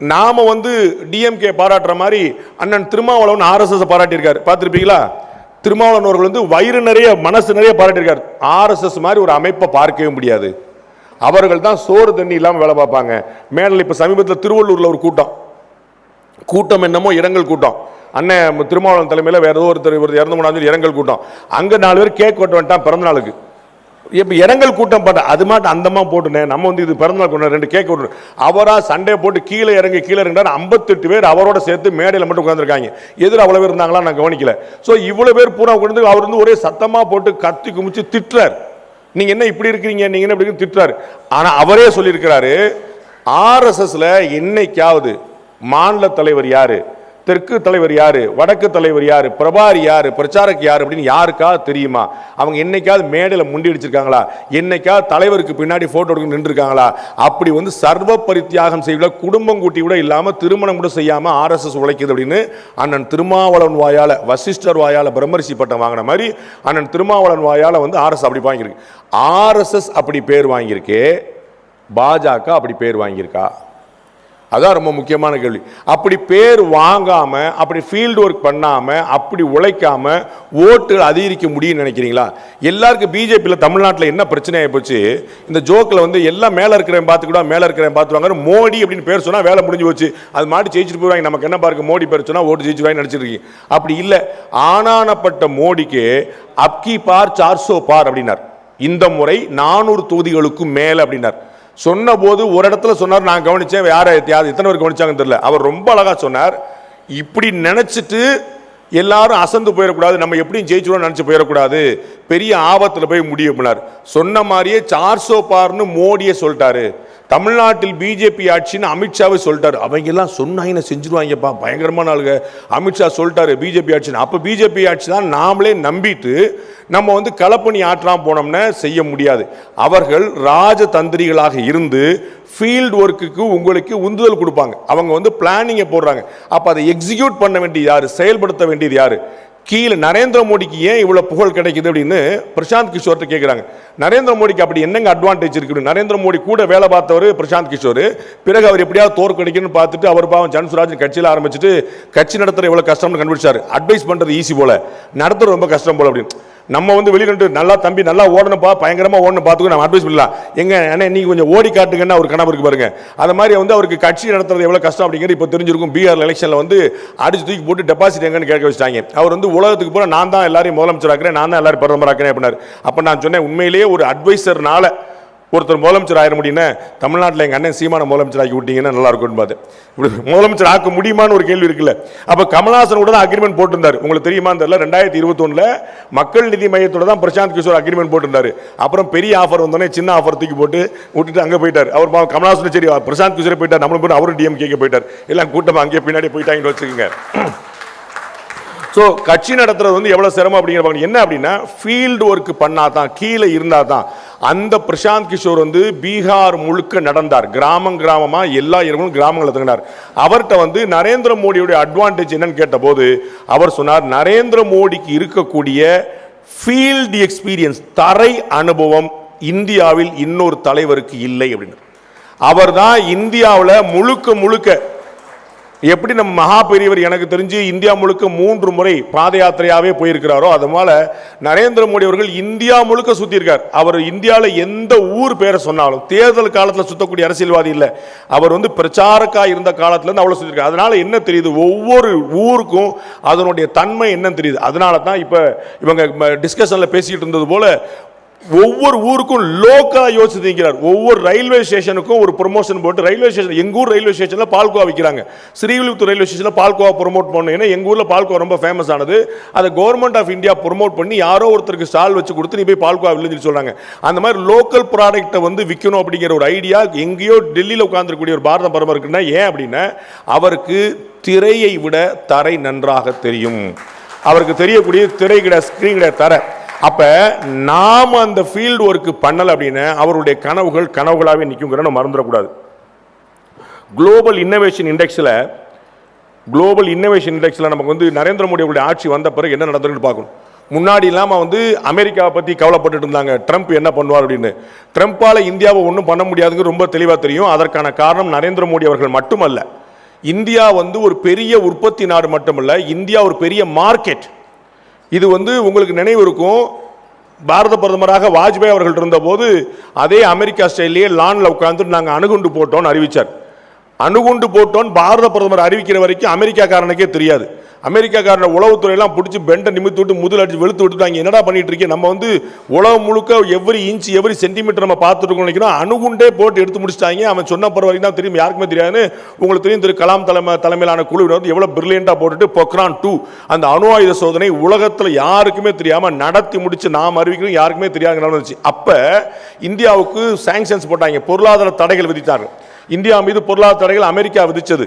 நாம வந்து டிஎம்கே பாராட்டுற மாதிரி அண்ணன் திருமாவளவன் ஆர்எஸ்எஸ் பாராட்டியிருக்காரு, பார்த்துருப்பீங்களா? திருமாவளவன் அவர்கள் வந்து வயிறு நிறைய மனசு நிறைய பாராட்டியிருக்கார். ஆர்எஸ்எஸ் மாதிரி ஒரு அமைப்பை பார்க்கவே முடியாது. அவர்கள் தான் சோறு தண்ணி இல்லாமல் வேலை பார்ப்பாங்க. மேலே இப்போ சமீபத்தில் திருவள்ளூரில் ஒரு கூட்டம் என்னமோ இரங்கல் கூட்டம், அண்ணன் திருமாவளவன் தலைமையில் வேற ஏதோ ஒருத்தர் இறந்து போனாலும் இரங்கல் கூட்டம். அங்கே 4 பேர் கேக் கொட்ட வேண்டாம் பிறந்த நாளுக்கு. இப்போ இரங்கல் கூட்டம் பண்ண அது மாட்டு அந்தமா போட்டுனேன். நம்ம வந்து இது பிறந்தநாள் கொண்டு 2 கேக் கொண்டு அவரா சண்டே போட்டு கீழே இறங்கி 58 பேர் அவரோட சேர்த்து மேடையில் மட்டும் உட்காந்துருக்காங்க. எதிர அவ்வளோ பேர் இருந்தாங்களா நான் கவனிக்கல. ஸோ இவ்வளோ பேர் பூரா கொண்டு அவர் வந்து ஒரே சத்தமா போட்டு கத்தி குமிச்சு திட்டுறார். நீங்க என்ன இப்படி இருக்கிறீங்க, நீங்க என்ன இப்படி திட்டுறாரு. ஆனா அவரே சொல்லியிருக்கிறாரு, ஆர்எஸ்எஸ்ல என்னைக்காவது மாநில தலைவர் யாரு, தெற்கு தலைவர் யாரு, வடக்கு தலைவர் யாரு, பிரபாரி யாரு, பிரச்சாரக்கு யாரு அப்படின்னு யாருக்காவது தெரியுமா? அவங்க என்னைக்காவது மேடையில் முண்டி அடிச்சிருக்காங்களா? என்னைக்காவது தலைவருக்கு பின்னாடி போட்டோ எடுக்க நின்றுருக்காங்களா? அப்படி வந்து சர்வ பரித்தியாகம் செய்யல, குடும்பம் கூட்டி கூட இல்லாம திருமணம் கூட செய்யாம ஆர்எஸ்எஸ் உழைக்குது அப்படின்னு அண்ணன் திருமாவளவன் வாயால, வசிஷ்டர் வாயால பிரம்மரிஷி பட்டம் வாங்கின மாதிரி அண்ணன் திருமாவளவன் வாயால வந்து ஆர்எஸ் அப்படி வாங்கியிருக்கு. ஆர்எஸ்எஸ் அப்படி பேர் வாங்கியிருக்கே, பாஜக அப்படி பேர் வாங்கியிருக்கா? அதான் ரொம்ப முக்கியமான கேள்வி. அப்படி பேர் வாங்காம, அப்படி ஃபீல்டு ஒர்க் பண்ணாம, அப்படி உழைக்காம ஓட்டுகள் அதிகரிக்க முடியும்னு நினைக்கிறீங்களா? எல்லாருக்கும் பிஜேபியில் தமிழ்நாட்டில் என்ன பிரச்சனை ஆகி போச்சு, இந்த ஜோக்கில் வந்து எல்லாம் மேலே இருக்கிறவன் பார்த்துக்கிட்டோம், மேலே இருக்கிறவன் பார்த்துவாங்க. மோடி அப்படின்னு பேர் சொன்னால் வேலை முடிஞ்சு போச்சு, அது மாட்டி ஜெயிச்சுட்டு போயிடுவாங்க. நமக்கு என்ன பாருக்கு, மோடி பேர் சொன்னால் ஓட்டு ஜெயிச்சுவாங்க நினச்சிருக்கீங்க. அப்படி இல்லை. ஆனானப்பட்ட மோடிக்கு அப்கி பார் 400 பார் அப்படின்னார். இந்த முறை 400 தொகுதிகளுக்கும் மேலே அப்படின்னார். சொன்ன போது ஒரு இடத்துல சொன்னார், நான் கவனிச்சேன், யார் எத்தனை பேர் கவனிச்சாங்கன்னு தெரியல. அவர் ரொம்ப அழகா சொன்னார், இப்படி நினைச்சிட்டு எல்லாரும் அசந்து போயிடக்கூடாது, நம்ம எப்படியும் ஜெயிச்சுடும் நினைச்சு போயிடக்கூடாது, பெரிய ஆபத்தில் போய் முடியும். சொன்ன மாதிரியே 400 பார்னு மோடியே சொல்லிட்டாரு. தமிழ்நாட்டில் பிஜேபி ஆட்சின்னு அமித்ஷாவை சொல்லிட்டாரு. அவங்க எல்லாம் சொன்னாங்க செஞ்சிருவாங்கப்பா, பயங்கரமான ஆளுங்க. அமித்ஷா சொல்லிட்டாரு பிஜேபி ஆட்சின்னு. அப்போ பிஜேபி ஆட்சி தான் நாமளே நம்பிட்டு நம்ம வந்து களப்பணி ஆற்றலாம் போனோம்னா செய்ய முடியாது. அவர்கள் ராஜதந்திரிகளாக இருந்து ஃபீல்டு ஒர்க்குக்கு உங்களுக்கு உந்துதல் கொடுப்பாங்க. அவங்க வந்து பிளானிங்கை போடுறாங்க. அப்போ அதை எக்ஸிக்யூட் பண்ண வேண்டியது யாரு, செயல்படுத்த வேண்டியது யாரு? கீழே நரேந்திர மோடிக்கு ஏன் இவ்வளவு புகழ் கிடைக்குது அப்படின்னு பிரசாந்த் கிஷோர்ட்ட கேட்குறாங்க. நரேந்திர மோடிக்கு அப்படி என்னங்க அட்வான்டேஜ் இருக்குது? நரேந்திர மோடி கூட வேலை பார்த்தவர் பிரசாந்த் கிஷோர். பிறகு அவர் எப்படியாவது தோற்கடிக்கணும்னு பார்த்துட்டு அவர் பாவம் ஜன்சுராஜ் கட்சியில் ஆரம்பிச்சுட்டு கட்சி நடத்துற எவ்வளவு கஷ்டம்னு கண்டுபிடிச்சாரு. அட்வைஸ் பண்றது ஈஸி போல, நடத்துறது ரொம்ப கஷ்டம் போல அப்படின்னு. நம்ம வந்து வெளியிட்டு நல்லா தம்பி நல்லா ஓடணும்ப்பா, பயங்கரமா ஓடணும் பார்த்துக்கோ, நம்ம அட்வைஸ் பண்ணலாம். எங்க அண்ணே நீங்க கொஞ்சம் ஓடி காட்டுங்கன்னா ஒரு கனவு இருக்கு பாருங்க. அது மாதிரி வந்து அவருக்கு கட்சி நடத்துறது எவ்வளவு கஷ்டம் அப்படிங்கிறது இப்போ தெரிஞ்சிருக்கும். பீகார் எலெக்ஷன்ல வந்து அடிச்சு தூக்கி போட்டு டெபாசிட் எங்கன்னு கேட்க வச்சிட்டாங்க. அவர் வந்து உலகத்துக்கு போற நான் தான் எல்லாரையும் முதலமைச்சராக்கிறேன், நான் தான் எல்லாரும் பிரதமராக்கிறேன் அப்படின்னாரு. அப்ப நான் சொன்னேன், உண்மையிலேயே ஒரு அட்வைசர்னால ஒருத்தர் முதலமைச்சர் ஆயிட முடியும்னா தமிழ்நாட்டில் எங்கள் அண்ணன் சீமான முதலமைச்சர் ஆக்கி விட்டீங்கன்னா நல்லா இருக்கும்னு பார்த்து. இப்படி முதலமைச்சர் ஆக்க முடியுமான்னு ஒரு கேள்வி இருக்குல்ல. அப்போ கமல்ஹாசன் கூட தான் அக்ரிமெண்ட் போட்டிருந்தார். உங்களுக்கு தெரியுமா தெரியல, 2021 மக்கள் நிதி மையத்தோட தான் பிரசாந்த் கிஷோர் அக்ரிமெண்ட் போட்டிருந்தாரு. அப்புறம் பெரிய ஆஃபர் வந்தோடனே சின்ன ஆஃபர் தூக்கி போட்டு விட்டுட்டு அங்கே போயிட்டார். அவர் கமல்ஹாசன் சரி பிரசாந்த் கிஷோரே போயிட்டார், நம்மளும் போய் அவரும் டிஎம்கே போயிட்டார். எல்லாம் கூட்டமாக அங்கேயே பின்னாடி போயிட்டாங்கன்னு வச்சுக்கோங்க. ஸோ கட்சி நடத்துறது வந்து எவ்வளோ சிரமம் அப்படிங்கிற என்ன அப்படின்னா, ஃபீல்டு ஒர்க் பண்ணாதான், கீழே இருந்தால் தான். அந்த பிரசாந்த் கிஷோர் வந்து பீகார் முழுக்க நடந்தார், கிராமமா எல்லா இரவும் கிராமங்களை தங்கினார். அவர்கிட்ட வந்து நரேந்திர மோடியுடைய அட்வான்டேஜ் என்னன்னு கேட்டபோது அவர் சொன்னார், நரேந்திர மோடிக்கு இருக்கக்கூடிய ஃபீல்டு எக்ஸ்பீரியன்ஸ், தரை அனுபவம் இந்தியாவில் இன்னொரு தலைவருக்கு இல்லை அப்படின்னு. அவர் தான் இந்தியாவில் முழுக்க முழுக்க எப்படி நம்ம மகா பெரியவர் எனக்கு தெரிஞ்சு இந்தியா முழுக்க 3 முறை பாத யாத்திரையாவே போயிருக்கிறாரோ அது போல நரேந்திர மோடி அவர்கள் இந்தியா முழுக்க சுத்தி இருக்கார். அவர் இந்தியாவில் எந்த ஊர் பேரை சொன்னாலும் தேர்தல் காலத்தில் சுத்தக்கூடிய அரசியல்வாதி இல்லை. அவர் பிரச்சாரக்கா இருந்த காலத்துல இருந்து அவ்வளவு சுத்திருக்கார். அதனால என்ன தெரியுது, ஒவ்வொரு ஊருக்கும் அதனுடைய தன்மை என்னன்னு தெரியுது. அதனால தான் இப்ப இவங்க டிஸ்கஷன்ல பேசிட்டு இருந்தது போல ஒவ்வொரு ஊருக்கும் லோக்கலா யோசிக்கிறார். ஒவ்வொரு ரயில்வே ஸ்டேஷனுக்கும் ஒரு ப்ரொமோஷன் போட்டு, ரயில்வே ஸ்டேஷன் எங்க ஊர் ரயில்வே ஸ்டேஷன்ல பால்கோவா விற்கிறாங்க. ஸ்ரீவில்லிபுத்தூர் ரயில்வே ஸ்டேஷன்ல பால்கோவா ப்ரொமோட் பண்ணணும். ஏன்னா எங்க ஊர்ல பால்கோவா ரொம்ப ஃபேமஸ் ஆனது. அதை கவர்மெண்ட் ஆஃப் இந்தியா ப்ரொமோட் பண்ணி யாரோ ஒருத்தருக்கு ஸ்டால் வச்சு கொடுத்து நீ போய் பால்கோவா வில்லுன்னு சொல்றாங்க. அந்த மாதிரி லோக்கல் ப்ராடக்ட்டை விற்கணும் அப்படிங்கிற ஒரு ஐடியா எங்கேயோ டெல்லியில் உட்கார்ந்துருக்கூடிய ஒரு பாரத பிரதமர் இருக்குன்னா ஏன் அப்படின்னா அவருக்கு திரையை விட தரை நன்றாக தெரியும். அவருக்கு தெரியக்கூடிய திரை கிடையாது, ஸ்கிரீன் கிடையாது, தரை. அப்ப நாம அந்த ஃபீல்டு ஒர்க் பண்ணல அப்படின்னா அவருடைய கனவுகள் கனவுகளாவே நிற்குங்கிறத மறந்துடக்கூடாது. குளோபல் இன்னோவேஷன் இண்டெக்ஸ்ல நமக்கு நரேந்திர மோடி அவருடைய ஆட்சி வந்த பிறகு என்ன நடந்ததுன்னு பார்க்கணும். முன்னாடி இல்லாம அமெரிக்காவை பத்தி கவலைப்பட்டு இருந்தாங்க, ட்ரம்ப் என்ன பண்ணுவார் அப்படின்னு. ட்ரம்ப்பால இந்தியாவை ஒன்றும் பண்ண முடியாதுங்க ரொம்ப தெளிவா தெரியும். அதற்கான காரணம் நரேந்திர மோடி அவர்கள் மட்டுமல்ல. இந்தியா ஒரு பெரிய உற்பத்தி நாடு மட்டுமல்ல, இந்தியா ஒரு பெரிய மார்க்கெட். இது உங்களுக்கு நினைவு இருக்கும், பாரத பிரதமராக வாஜ்பாய் அவர்கள் இருந்தபோது அதே அமெரிக்கா ஸ்டைலே லான்ல உட்கார்ந்து நாங்கள் அணுகுண்டு போட்டோம்னு அறிவிச்சார். அணுகுண்டு போட்டோன்னு பாரத பிரதமர் அறிவிக்கிற வரைக்கும் அமெரிக்காக்காரனுக்கே தெரியாது. அமெரிக்காக்காரன உளவுத்துறையெல்லாம் பிடிச்சி பெண்டை நிமித்து விட்டு முதல் அடிச்சு வெளுத்து விட்டுட்டாங்க. என்னடா பண்ணிட்டு இருக்கேன், நம்ம உலகம் முழுக்க எவ்ரி இன்ச் எவ்ரி சென்டிமீட்டர் நம்ம பார்த்துட்டு இருக்கோம் நினைக்கிறோம். அணுகுண்டே போட்டு எடுத்து முடிச்சிட்டாங்க. அவன் சொன்ன பிற வரைக்கும் தான் தெரியும், யாருக்குமே தெரியாதுன்னு. உங்களுக்கு தெரியும், திரு கலாம் தலைமையிலான குழு எவ்வளவு பிரில்லியண்டா போட்டுட்டு பொக்ரான் 2 அந்த அணு ஆயுத சோதனை உலகத்தில் யாருக்குமே தெரியாம நடத்தி முடிச்சு நாம் அறிவிக்கிறோம், யாருக்குமே தெரியாது நடந்துச்சு. அப்ப இந்தியாவுக்கு சாங்ஷன்ஸ் போட்டாங்க, பொருளாதார தடைகள் விதித்தார்கள். இந்தியா மீது பொருளாதார தடைகள் அமெரிக்கா விதிச்சது.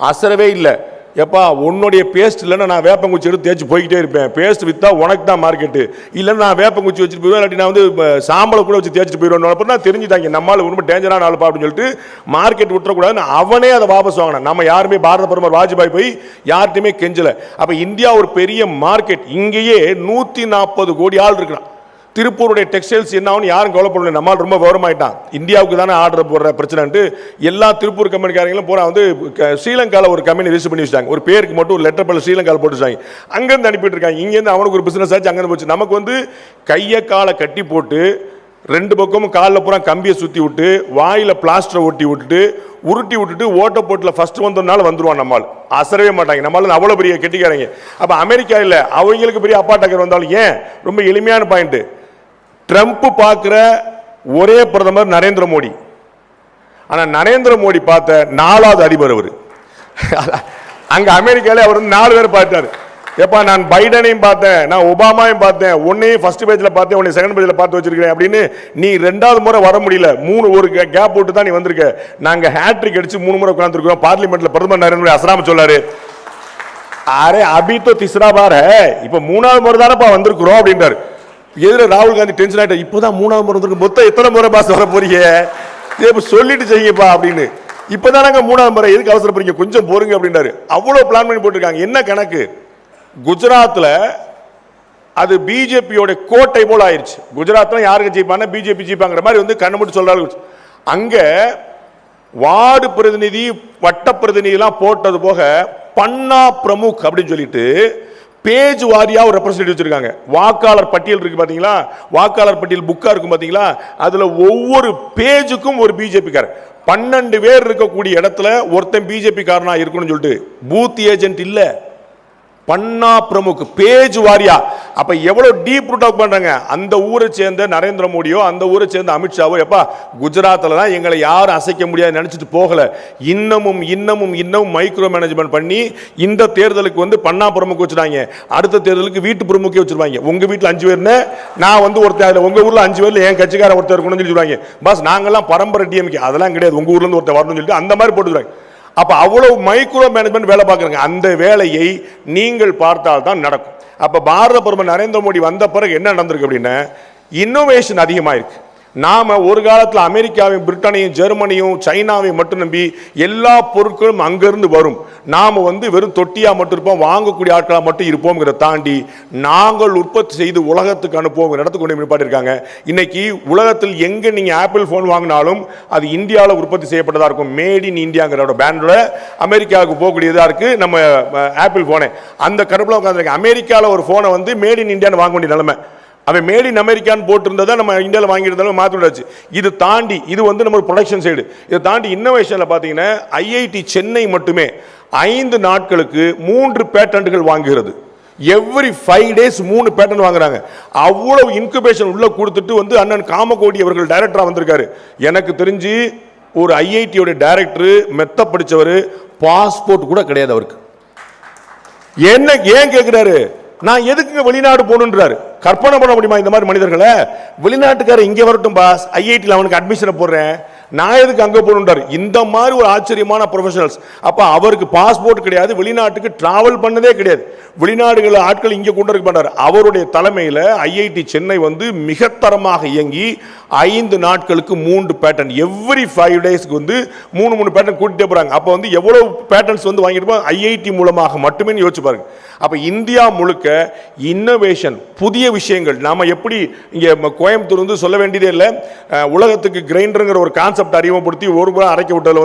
அசரவே இல்லை. எப்பா உன்னுடைய பேஸ்ட் இல்லைன்னா நான் வேப்பங்குச்சி எடுத்து தேய்ச்சி போய்கிட்டே இருப்பேன். பேஸ்ட் வித்தா உனக்கு தான் மார்க்கெட்டு, இல்லைன்னா நான் வேப்பங்குச்சி வச்சுட்டு போயிடுவேன், இல்லாட்டி நான் சாம்பலை கூட வச்சு தேய்ச்சிட்டு போயிடுவேன். அப்புறம் தான் தெரிஞ்சுட்டாங்க நம்மளால ரொம்ப டேஞ்சரான ஆளுப்பா அப்படின்னு சொல்லிட்டு மார்க்கெட் விட்டுறக்கூடாதுன்னு அவனே அதை வாபஸ் வாங்கினேன். நம்ம யாருமே பாரத பிரதமர் வாஜ்பாய் போய் யார்ட்டையுமே கெஞ்சல. அப்ப இந்தியா ஒரு பெரிய மார்க்கெட். இங்கேயே 140 கோடி ஆள் இருக்கிறான். திருப்பூருடைய டெக்ஸ்டைல்ஸ் என்ன யாரும் கவலைப்படல, நம்மால் ரொம்ப கௌரவமாயிட்டான். இந்தியாவுக்கு தானே ஆர்டர் போடுற பிரச்சனை எல்லா திருப்பூர் கம்பெனிக்காரங்களும் போறா ஸ்ரீலங்காவில் ஒரு கம்பெனி ரிஜிஸ்டர் பண்ணி வச்சாங்க. ஒரு பேருக்கு மட்டும் ஒரு லெட்டர் பல்ல ஸ்ரீலங்காவில் போட்டு வச்சாங்க. அங்கேருந்து அனுப்பிட்டு இருக்காங்க. இங்கேருந்து அவனுக்கு ஒரு பிசினஸ் ஆச்சு, அங்கேருந்து போச்சு. நமக்கு கையை காலை கட்டி போட்டு 2 பக்கமும் காலில் பூரா கம்பியை சுற்றி விட்டு வாயில பிளாஸ்டரை ஒட்டி விட்டுட்டு உருட்டி விட்டுட்டு ஓட்ட போட்டில் ஃபர்ஸ்ட் வந்ததுனால வந்துருவான். நம்மால் அசரவே மாட்டாங்க. நம்மளால அவ்வளோ பெரிய கெட்டிக்காரங்க. அப்போ அமெரிக்கா இல்லை, அவங்களுக்கு பெரிய அப்பா டக்கர் வந்தாலும் ஏன் ரொம்ப எளிமையான பாயிண்ட். ட்ரம்ப் பார்க்கிற ஒரே பிரதமர் நரேந்திர மோடி. ஆனா நரேந்திர மோடி பார்த்த 4வது அதிபர் அவர். அங்க அமெரிக்கால அவர் 4 பேர் பார்த்தாரு. எப்பா நான் பைடனையும் பார்த்தேன், நான் ஒபாமாவையும் பார்த்தேன், உன்னையும் ஃபர்ஸ்ட் பேஜ்ல பார்த்தேன், உன்னை செகண்ட் பேஜ்ல பார்த்து வச்சிருக்கேன் அப்படின்னு. நீ 2வது முறை வர முடியல, 3 ஒரு கேப் போட்டு தான் நீ வந்திருக்க. நாங்க ஹேட்ரிக் அடிச்சு 3 முறை உட்கார்ந்துருக்கோம். பார்லிமெண்ட்ல பிரதமர் நரேந்திர மோடி அசராம சொல்லாரு, அரே அபி தோ தீஸ்ரா பார் ஹை, இப்ப 3வது முறை தானப்பா வந்திருக்கிறோம் அப்படின்றாரு. எதிர ராகுல் காந்தி டென்ஷன் ஆயிட்டா, இப்பதான் 3வது முறை வந்திருக்கு, மொத்தம் எத்தனை முறை பாஸ் வர போறீங்க, சொல்லிட்டு செய்யுங்கப்பா அப்படின்னு. இப்பதான் நாங்க 3வது முறை, எதுக்கு அவசரப்படுறீங்க, கொஞ்சம் போருங்க அப்படின்றாரு. அவ்வளவு பிளான் பண்ணி போட்டிருக்காங்க. என்ன கணக்கு, குஜராத்ல அது பிஜேபியோட கோட்டை போல ஆயிருச்சு. குஜராத்ல யாருக்கு ஜெயிப்பாங்க, பிஜேபி ஜெயிப்பாங்கிற மாதிரி கண்ணு மட்டும் சொல்றாங்க. அங்க வார்டு பிரதிநிதி வட்ட பிரதிநிதி எல்லாம் போட்டது போக பன்னா பிரமுக் அப்படின்னு சொல்லிட்டு பேஜ் வாரியா ஒரு ரெப்ரசன்டேட்டிவ் வச்சிருக்காங்க. வாக்காளர் பட்டியல் இருக்கு பாத்தீங்களா, வாக்காளர் பட்டியல் புக்கா இருக்கும் பாத்தீங்களா, அதுல ஒவ்வொரு பேஜுக்கும் ஒரு பிஜேபி காரர். 12 பேர் இருக்கக்கூடிய இடத்துல ஒருத்தன் பிஜேபி காரனா இருக்கணும்னு சொல்லிட்டு பூத் ஏஜென்ட் இல்ல, பன்னா பிரமுக் பேஜ் வாரியா. அப்ப எவ்வளவு டீப் ரூட் ஆஃப் பண்றாங்க. அந்த ஊரை சேர்ந்த நரேந்திர மோடியோ அந்த ஊரை சேர்ந்த அமித்ஷாவோ எப்பா குஜராத்ல தான் எங்களை யாரும் அசைக்க முடியாது நினைச்சிட்டு போகல. இன்னமும் இன்னமும் இன்னமும் மைக்ரோ மேனேஜ்மெண்ட் பண்ணி இந்த தேர்தலுக்கு பன்னா பிரமுக் வச்சுட்டாங்க. அடுத்த தேர்தலுக்கு வீட்டு பிரமுக்கே வச்சிருவாங்க. உங்க வீட்டுல 5 பேர்னு நான் ஒருத்தர், உங்க ஊர்ல 5 பேர்ல என் கட்சிக்கார ஒருத்தர் இருக்கணும்னு சொல்லிடுவாங்க. பஸ் நாங்கெல்லாம் பரம்பரை டிஎம்கே, அதெல்லாம் கிடையாது, உங்க ஊர்ல இருந்து ஒருத்தர் வரணும்னு சொல்லிட்டு அந்த மாதிரி போட்டுருவாங்க. அப்ப அவ்வளவு மைக்ரோ மேனேஜ்மெண்ட் வேலை பார்க்கறாங்க. அந்த வேலையை நீங்கள் பார்த்தால் தான் நடக்கும். அப்ப பாரத பிரதமர் நரேந்திர மோடி வந்த பிறகு என்ன நடந்திருக்கு அப்படின்னா, இன்னோவேஷன் அதிகமாயிருக்கு. நாம ஒரு காலத்தில் அமெரிக்காவையும் பிரிட்டனையும் ஜெர்மனியும் சைனாவையும் மட்டும் நம்பி எல்லா பொருட்களும் அங்கிருந்து வரும். நாம வெறும் தொட்டியா மட்டும் இருப்போம், வாங்கக்கூடிய ஆட்களா மட்டும் இருப்போம்ங்கிறத தாண்டி நாங்கள் உற்பத்தி செய்து உலகத்துக்கு அனுப்புவோம் இடத்துக்கு கொண்டு நிப்பாட்டிருக்காங்க. இன்னைக்கு உலகத்தில் எங்க நீங்க ஆப்பிள் போன் வாங்கினாலும் அது இந்தியாவில் உற்பத்தி செய்யப்பட்டதா இருக்கும். மேட் இன் இந்தியாங்கிற பேனோட அமெரிக்காவுக்கு போகக்கூடியதா இருக்கு நம்ம ஆப்பிள் போனே. அந்த கருப்புல உட்கார்ந்து அமெரிக்காவில் ஒரு போனை மேட் இன் இந்தியான்னு வாங்க வேண்டிய நிலைமை. அவன் மேட் இன் அமெரிக்கான்னு போட்டிருந்ததை நம்ம இந்தியாவில் வாங்கியிருந்தாலும் மாற்றிவிடாச்சு. இது தாண்டி இது நம்ம ப்ரொடக்ஷன் சைடு. இதை தாண்டி இன்னோவேஷனில் பார்த்தீங்கன்னா ஐஐடி சென்னை மட்டுமே 5 நாட்களுக்கு 3 பேட்டன்ட்கள் வாங்குகிறது. எவ்ரி 5 days 3 பேட்டன்ட் வாங்குறாங்க. அவ்வளவு இன்குபேஷன் உள்ள கொடுத்துட்டு அண்ணன் காமகோடி அவர்கள் டைரக்டரா வந்திருக்காரு. எனக்கு தெரிஞ்சு ஒரு ஐஐடியோட டைரக்டர் மெத்த படிச்சவர், பாஸ்போர்ட் கூட கிடையாது அவருக்கு. என்ன ஏன் கேட்கிறாரு? நான் எதுக்கு வெளிநாடு போகணுன்றாரு. கற்பனை பண்ண முடியுமா இந்த மாதிரி மனிதர்களை? வெளிநாட்டுக்காரர் இங்கே வரட்டும் பாஸ், ஐஐடியில் அவனுக்கு அட்மிஷனை போடுறேன், நான் எதுக்கு அங்கே போகணுன்றாரு. இந்த மாதிரி ஒரு ஆச்சரியமான ப்ரொஃபஷனல்ஸ். அப்போ அவருக்கு பாஸ்போர்ட் கிடையாது, வெளிநாட்டுக்கு டிராவல் பண்ணதே கிடையாது. வெளிநாடுகள் ஆட்கள் இங்கே கொண்டு இருக்க மாட்டார். அவருடைய தலைமையில் ஐஐடி சென்னை மிக தரமாக இயங்கி 5 நாட்களுக்கு 3 பேட்டன், எவ்ரி 5 daysக்கு 3 பேட்டன் கூட்டிட்டே போறாங்க. அப்போ எவ்வளவு பேட்டன்ஸ் வாங்கிட்டு ஐஐடி மூலமாக மட்டுமே யோசிச்சு பாருங்க. அப்ப இந்தியா முழுக்க இன்னோவேஷன், புதிய விஷயங்கள். நாம எப்படி இங்க கோயம்புத்தூர் சொல்ல வேண்டியதே இல்லை, உலகத்துக்கு கிரைண்டருங்கிற ஒரு கான்செப்ட் அறிமுகப்படுத்தி ஒரு முறை அரைக்க விட்டதுல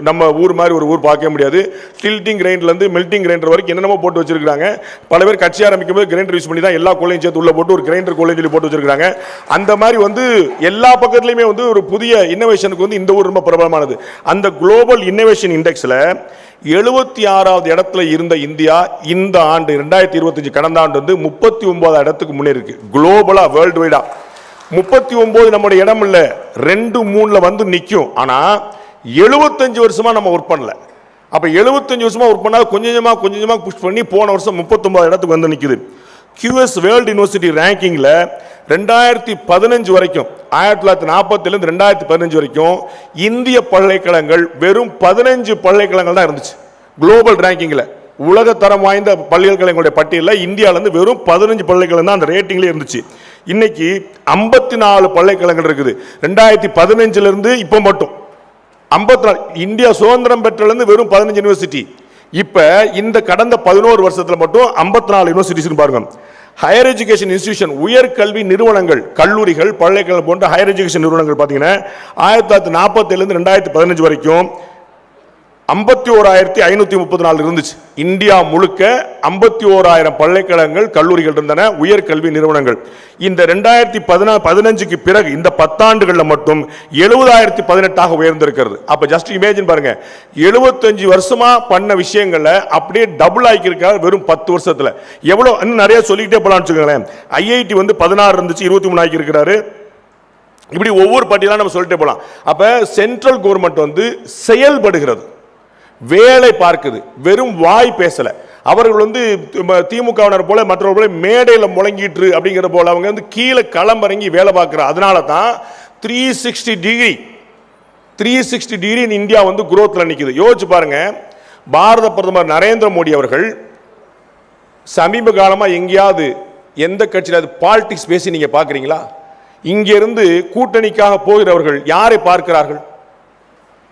நம்ம ஊர் மாதிரி ஒரு ஊர் பார்க்க முடியாது. டில்ட்டிங் கிரைண்டர்ல மெல்டிங் கிரைண்டர் வரைக்கும் என்னென்னமோ போட்டு வச்சிருக்காங்க. பல பேர் கட்சி ஆரம்பிக்கும் போது கிரைண்டர் யூஸ் பண்ணி தான் எல்லா கொள்ளையும் சேர்த்து உள்ள போட்டு ஒரு கிரைண்டர் கொள்ளையும் சொல்லி போட்டு வச்சிருக்காங்க. அந்த மாதிரி எல்லா பக்கத்துலையுமே ஒரு புதிய இன்னோவேஷனுக்கு இந்த ஊர் ரொம்ப பிரபலமானது. அந்த குளோபல் இன்னோவேஷன் இண்டெக்ஸ்ல 76வது இடத்துல இருந்த இந்தியா இந்த ஆண்டு 2025 கடந்த ஆண்டு 39 இடத்துக்கு முன்னேறி குளோபலா வேர்ல்டு வைடா. 39 நம்முடைய இடம் இல்ல, 2-3ல நிக்கும். ஆனா 75 வருஷமா நம்ம ஒர்க் பண்ணல. அப்ப 75 வருஷமா ஒர்க் பண்ணா கொஞ்சமா கொஞ்சமா புஷ் பண்ணி போன வருஷம் 39 இடத்துக்கு நிக்குது. QS வேர்ல்டு யூனிவர்சிட்டி ரேங்கிங்ல 2015 வரைக்கும், 1947 2015 வரைக்கும் இந்திய பல்கலைக்கழகங்கள் வெறும் 15 பல்கலைக்கழகங்கள் தான் இருந்துச்சு. குளோபல் ரேங்கிங்ல உலக தரம் வாய்ந்த பல்கலைக்கழகங்களுடைய பட்டியலில் இந்தியாவிலிருந்து வெறும் 15 பல்கலைக்கழகம் தான் அந்த ரேட்டிங்ல இருந்துச்சு. இன்னைக்கு 54 பல்கலைக்கழகங்கள் இருக்குது. 2015 இருந்து இப்ப மட்டும் 54. இந்தியா சுதந்திரம் பெற்றிலிருந்து வெறும் 15 யூனிவர்சிட்டி. இப்ப இந்த கடந்த 11 வருஷத்துல மட்டும் 54 யூனிவர்சிட்டிஸ் பாருங்க. ஹையர் எஜுகேஷன் இன்ஸ்டிடியூஷன், உயர்கல்வி நிறுவனங்கள், கல்லூரிகள், பல்கலைக்கழகம் போன்ற ஹையர் எஜுகேஷன் நிறுவனங்கள் பார்த்தீங்கன்னா 1947 2015 வரைக்கும் 51,534 இருந்துச்சு. இந்தியா முழுக்க 51,000 பல்கலைக்கழகங்கள், கல்லூரிகள் இருந்தன, உயர்கல்வி நிறுவனங்கள். இந்த 2015க்கு பிறகு இந்த 10 ஆண்டுகளில் மட்டும் 70,018 உயர்ந்திருக்கிறது. அப்ப ஜஸ்ட் இமேஜின் பாருங்க, 75 வருஷமா பண்ண விஷயங்களை அப்படியே டபுள் ஆக்கியிருக்காரு வெறும் 10 வருஷத்துல. எவ்வளவு இன்னும் நிறைய சொல்லிக்கிட்டே போலாம்னு வச்சுக்கோங்களேன். ஐஐடி 16 இருந்துச்சு, 23 ஆக்கி இருக்கிறாரு. இப்படி ஒவ்வொரு பட்டியலாம் நம்ம சொல்லிட்டே போலாம். அப்ப சென்ட்ரல் கவர்மெண்ட் செயல்படுகிறது, வேலை பார்க்குது, வெறும் வாய் பேசல. அவர்கள் திமுகவினர் போல மற்றவர்கள் போல மேடையில் முழங்கிட்டு அப்படிங்கிற போல அவங்க கீழே களமிறங்கி வேலை பார்க்கிறார். அதனால தான் 360 டிகிரி இந்தியா குரோத்ல நிக்குது. யோசிச்சு பாருங்க, பாரத பிரதமர் நரேந்திர மோடி அவர்கள் சமீப காலமா எங்கேயாவது எந்த கட்சியில பாலிடிக்ஸ் பேசி நீங்க பாக்குறீங்களா? இங்கிருந்து கூட்டணிக்காக போகிறவர்கள் யாரை பார்க்கிறார்கள்?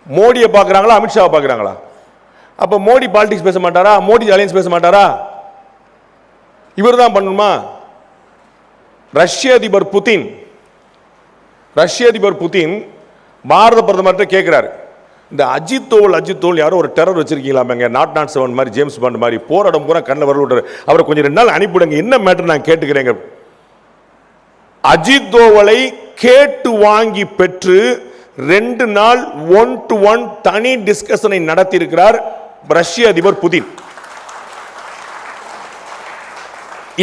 மோடியை பார்க்கிறாங்களா, அமித்ஷாவை பார்க்கிறாங்களா? அப்ப மோடி பாலிடிக்ஸ் பேச மாட்டாரா? மோடி அலையன்ஸ் பேச மாட்டாரா? இவர் தான் பண்ணணுமா? ரஷ்ய அதிபர் புதின் பாரத பிரதமர்கிட்ட கேட்கிறாரு, இந்த அஜித் தோவல் யாரோ ஒரு டெரர் வச்சிருக்கீங்களா? நாட் 7 மாதிரி, ஜேம்ஸ் பாண்ட் மாதிரி போராடம் பூரா கண்ணில் வரல விட்டாரு. அவரை கொஞ்சம் 2 நாள் அனுப்பிடுங்க, என்ன மேட்டர் நான் கேட்டுக்கிறேங்க. அஜித் தோவலை கேட்டு வாங்கி பெற்று 2 நாள் 1-to-1 தனி டிஸ்கஷனை நடத்தி இருக்கிறார் ரஷ்ய அதிபர் புதின்.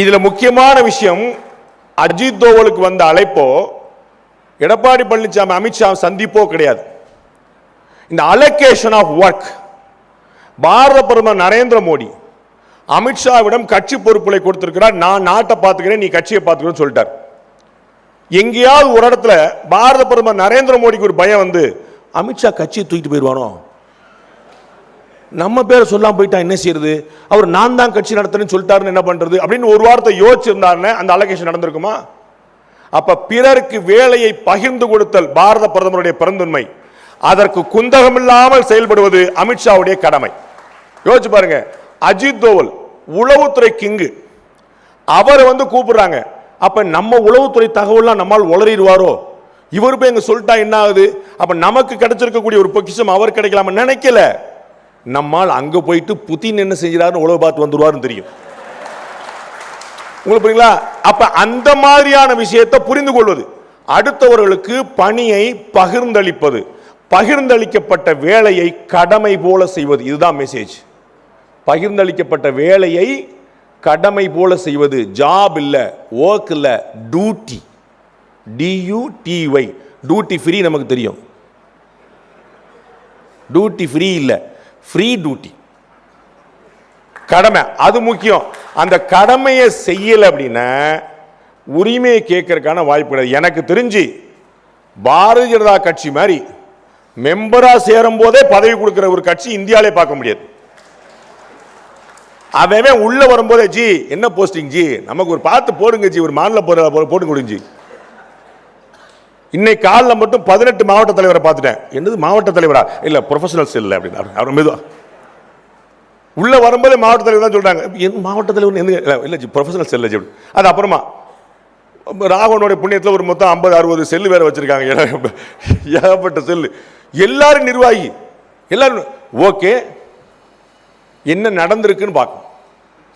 இதுல முக்கியமான விஷயம், அஜித் தோவலுக்கு வந்த அழைப்போ எடப்பாடி பழனிசாமி அமித்ஷா சந்திப்போ கிடையாது. இந்த அலோகேஷன் ஆஃப் ஒர்க் பாரத பிரதமர் நரேந்திர மோடி அமித்ஷாவிடம் கட்சி பொறுப்புகளை கொடுத்திருக்கிறார். நான் நாட்டை பார்த்துக்கிறேன், நீ கட்சியை பார்த்துக்கிறேன்னு சொல்லிட்டார். எங்கேயாவது ஒரு இடத்துல பாரத பிரதமர் நரேந்திர மோடிக்கு ஒரு பயம் அமித்ஷா கட்சியை தூக்கிட்டு போயிடுவானோ, நம்ம பேரை சொல்லாம போயிட்டா என்ன செய்யறது, அவர் நான் தான் கட்சி நடத்துறேன்னு சொல்லிட்டாருன்னு என்ன பண்றது அப்படின்னு ஒரு வார்த்தை யோசிச்சிருந்தாருன்னு அந்த அலோகேஷன் நடந்திருக்குமா? அப்ப பிறருக்கு வேலையை பகிர்ந்து கொடுத்தல் பாரத பிரதமருடைய பெருந்தன்மை. அதற்கு குந்தகமில்லாமல் செயல்படுவது அமித்ஷாவுடைய கடமை. யோசிச்சு பாருங்க, அஜித் தோவல் உளவுத்துறை கிங்கு, அவர் கூப்பிடுறாங்க. அப்ப நம்ம உளவுத்துறை தகவல்லாம் நம்மால் உளறிடுவாரோ? இவர் போய் எங்க சொல்லிட்டா என்ன ஆகுது? அப்ப நமக்கு கிடைச்சிருக்கக்கூடிய ஒரு பொக்கிஷம் அவர் கிடைக்கலாம நினைக்கல. நம்மால் அங்க போயிட்டு புதின் என்ன செஞ்சாருன்னு உளவு பார்த்து வந்துருவாருன்னு தெரியும். உங்களுக்கு புரியுங்களா? அப்ப அந்த மாதிரியான விஷயத்தை புரிந்து கொள்வது, அடுத்தவர்களுக்கு பணியை பகிர்ந்தளிப்பது, பகிர்ந்தளிக்கப்பட்ட வேலையை கடமை போல செய்வது, இதுதான் மெசேஜ். பகிர்ந்தளிக்கப்பட்ட வேலையை கடமை போல செய்வது. ஜாப் இல்ல, ஒர்க் இல்ல, டியூட்டி. DUTY, டியூட்டி ஃப்ரீ நமக்கு தெரியும். டியூட்டி ஃப்ரீ இல்ல, ஃப்ரீ டியூட்டி. கடமை அது முக்கியம். அந்த கடமையை செய்யல அப்படின்னா உரிமையை கேட்கறதுக்கான வாய்ப்பு கிடையாது. எனக்கு தெரிஞ்சு பாரதிய ஜனதா கட்சி மாதிரி மெம்பரா சேரும் போதே பதவி கொடுக்கிற ஒரு கட்சி இந்தியாவிலே பார்க்க முடியாது. அவன் உள்ள வரும்போதே ஜி என்ன போஸ்டிங் ஜி, நமக்கு ஒரு பார்த்து போடுங்க ஜி, ஒரு மாநில போட்டு கொடுங்க ஜி. இன்னைக்கு காலில் மட்டும் 18 மாவட்ட தலைவரை பார்த்துட்டேன். என்னது மாவட்ட தலைவரா? இல்ல ப்ரொஃபஷனல் செல் அப்படின்னு அவர் மெதுவா உள்ள வரும்போதே மாவட்ட தலைவர் தான் சொல்றாங்க. மாவட்ட தலைவர் இல்ல ஜி, ப்ரொஃபஷனல் செல் ஜி. அது அப்புறமா ராகவனுடைய புண்ணியத்தில் ஒரு மொத்தம் 50-60 செல்லு வேற வச்சிருக்காங்க. ஏகப்பட்ட செல்லு. எல்லாரும் நிர்வாகி, எல்லாரும் ஓகே. என்ன நடந்திருக்குன்னு பார்க்கணும்,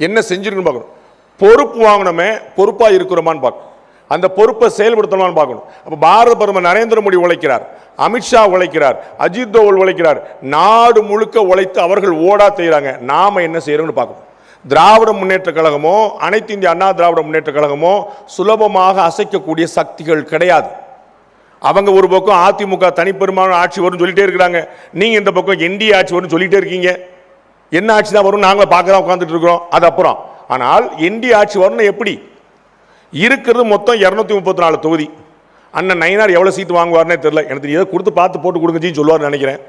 என்ன செஞ்சிருக்குன்னு பார்க்கணும். பொறுப்பு வாங்கணுமே, பொறுப்பா இருக்கிறோமான்னு பார்க்கணும், அந்த பொறுப்பை செயல்படுத்தணுமான்னு பார்க்கணும். அப்ப பாரத பிரதமர் நரேந்திர மோடி உழைக்கிறார், அமித்ஷா உழைக்கிறார், அஜித் தோவல் உழைக்கிறார், நாடு முழுக்க உழைத்து அவர்கள் ஓடா செய்யறாங்க. நாம என்ன செய்யறோம்னு பார்க்கணும். திராவிட முன்னேற்ற கழகமோ அனைத்து இந்திய அண்ணா திராவிட முன்னேற்ற கழகமோ சுலபமாக அசைக்கக்கூடிய சக்திகள் கிடையாது. அவங்க ஒரு பக்கம் அதிமுக தனிப்பெரும்பான்மை ஆட்சி வரும்னு சொல்லிட்டே இருக்கிறாங்க, நீங்க இந்த பக்கம் என்டிஏ ஆட்சி வரும்னு சொல்லிட்டே இருக்கீங்க. என்ன ஆட்சி தான் வரும் நாங்கள பார்க்க தான் உட்கார்ந்துட்டு இருக்கிறோம். அது அப்புறம். ஆனால் என்டிஏ ஆட்சி வரணும் எப்படி? இருக்கிறது மொத்தம் 234 தொகுதி. அண்ணன் நயினார் எவ்வளவு சீட்டு வாங்குவார்னே தெரியல. எனக்கு தெரியாது, கொடுத்து பார்த்து போட்டு கொடுங்க ஜி சொல்லுவார்னு நினைக்கிறேன்.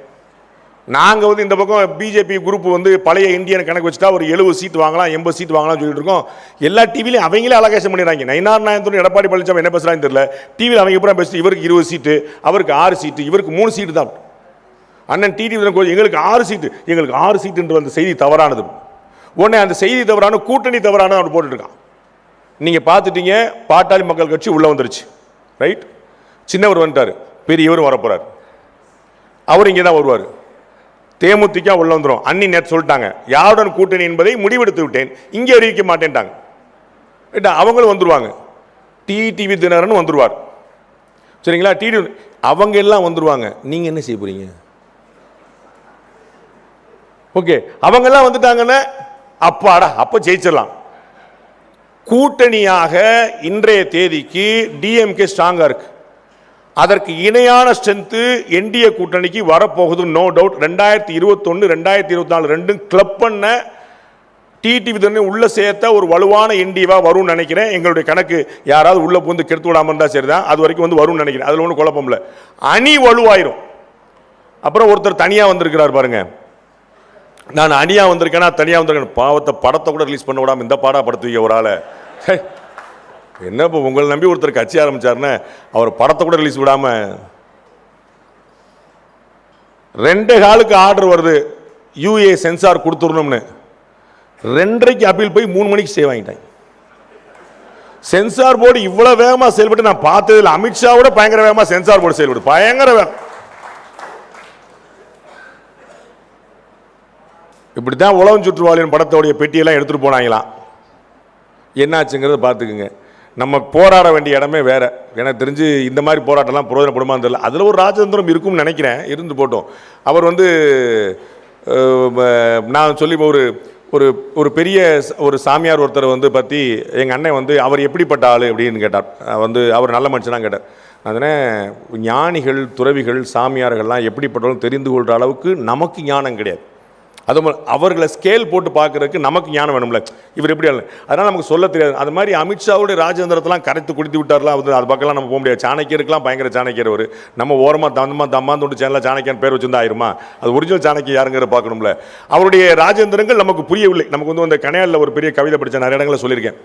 நாங்க இந்த பக்கம் பிஜேபி குரூப் பழைய இந்தியன் கணக்கு வச்சுட்டா ஒரு 70 சீட் வாங்கலாம், 80 சீட் வாங்கலாம் சொல்லிட்டு இருக்கோம். எல்லா டிவிலையும் அவங்களே அலகேஷன் பண்ணிடுறாங்க. நயினார் நாயந்தூர் எடப்பாடி பழனிசாமி என்ன பேசுறான்னு தெரியல. டிவியில் அவங்க பூரா பேசிட்டு இவருக்கு 20 சீட்டு, அவருக்கு 6 சீட்டு, இவருக்கு 3 சீட்டு தான். அண்ணன் டிடி எங்களுக்கு 6 சீட்டு, எங்களுக்கு 6 சீட்டு அந்த செய்தி தவறானது. உடனே அந்த செய்தி தவறான, கூட்டணி தவறான அவர் போட்டுட்டு இருக்கான். நீங்க பார்த்துட்டீங்க, பாட்டாளி மக்கள் கட்சி உள்ள வந்துருச்சு, ரைட். சின்னவர் வந்துட்டாரு, பெரியவரும் வரப்போறாரு, அவர் இங்கே தான் வருவார். தேமுதிக உள்ள வந்துடும். அன்னி நேற்று சொல்லிட்டாங்க, யாருடன் கூட்டணி என்பதை முடிவெடுத்து விட்டேன், இங்கே அறிவிக்க மாட்டேன்ட்டாங்க. அவங்களும் வந்துருவாங்க. டிடிவி தினகரன் வந்துருவார், சரிங்களா? டிடி அவங்க எல்லாம் வந்துருவாங்க. நீங்க என்ன செய்ய போறீங்க? ஓகே, அவங்க எல்லாம் வந்துட்டாங்கன்னா அப்பாடா, அப்ப ஜெயிச்சிடலாம். கூட்டணியாக இன்றைய தேதிக்கு டிஎம்கே ஸ்ட்ராங்கா இருக்கு. அதற்கு இணையான ஸ்ட்ரென்த் என்டிஏ கூட்டணிக்கு வரப்போகுது, நோ டவுட். 2021 2024 ரெண்டும் கிளப் பண்ண டிடிவி தினகரன் உள்ள சேர்த்த ஒரு வலுவான என்டிஏவா வரும்னு நினைக்கிறேன். எங்களுடைய கணக்கு யாராவது உள்ள பூந்து கெடுத்து விடாம இருந்தா சரிதான், அது வரைக்கும் வரும்னு நினைக்கிறேன். அதுல ஒன்றும் குழப்பம் இல்லை. அணி வலுவாயிரும். அப்புறம் ஒருத்தர் தனியா வந்திருக்கிறார் பாருங்க, நான் அணியா வந்திருக்கேன்னா தனியா வந்திருக்கேன். பாவத்தை படத்தை கூட ரிலீஸ் பண்ண விடாம இந்த பாடா படுத்துவீங்க ஒரு ஆளை. என்ன இப்போ உங்களை நம்பி ஒருத்தர் கட்சி ஆரம்பிச்சாருன்னு அவர் படத்தை கூட ரிலீஸ் விடாம 2 காலுக்கு ஆர்டர் வருது, யூஏ சென்சார் கொடுத்துடணும்னு. 2:30க்கு அப்பீல் போய் 3 மணிக்கு ஸ்டே வாங்கிட்டாங்க. சென்சார் போர்டு இவ்வளவு வேகமா செயல்பட்டு நான் பார்த்ததில்லை. அமித்ஷாவோட பயங்கர வேகமா சென்சார் போர்டு செயல்பட்டு, பயங்கர வேகம். இப்படித்தான் உலகம் சுற்றுவாளின் படத்தோடைய பெட்டியெல்லாம் எடுத்துட்டு போனாங்களாம். என்னாச்சுங்கிறத பார்த்துக்குங்க. நம்ம போராட வேண்டிய இடமே வேற. எனக்கு தெரிஞ்சு இந்த மாதிரி போராட்டம்லாம் பிரயோஜனப்படுமான்னு தெரியல. அதில் ஒரு ராஜதந்திரம் இருக்கும்னு நினைக்கிறேன், இருந்து போட்டோம். அவர் நான் சொல்லி ஒரு ஒரு பெரிய ஒரு சாமியார் ஒருத்தர் பற்றி எங்கள் அண்ணன் அவர் எப்படிப்பட்ட ஆள் அப்படின்னு கேட்டார். அவர் நல்ல மனுஷனாக கேட்டார். அதனால் ஞானிகள், துறவிகள், சாமியார்கள்லாம் எப்படிப்பட்டவர்கள் தெரிந்து கொள்கிற அளவுக்கு நமக்கு ஞானம் கிடையாது. அது அவர்களை ஸ்கேல் போட்டு பார்க்கறதுக்கு நமக்கு ஞானம் வேணும்ல. இவர் எப்படி இல்லை, அதனால் நமக்கு சொல்ல தெரியாது. அது மாதிரி அமித்ஷாவுடைய ராஜேந்திரத்தெல்லாம் கரைத்து குடித்து விட்டார்லாம். அது பக்கம்லாம் நம்ம போக முடியாது. சாணக்கியருக்கெல்லாம் பயங்கர சாணக்கியர் அவர். நம்ம ஓரமாக தம்மாந்தோண்டு சேனலில் சாணக்கியான் பேர் வச்சிருந்தா ஆயிருமா? அது ஒரிஜினல் சாணக்கிய யாருங்கிற பார்க்கணும்ல. அவருடைய ராஜேந்திரங்கள் நமக்கு புரியவில்லை. நமக்கு அந்த கனையாளில் ஒரு பெரிய கவிதை படித்த நிறைய இடங்களில் சொல்லியிருக்கேன்.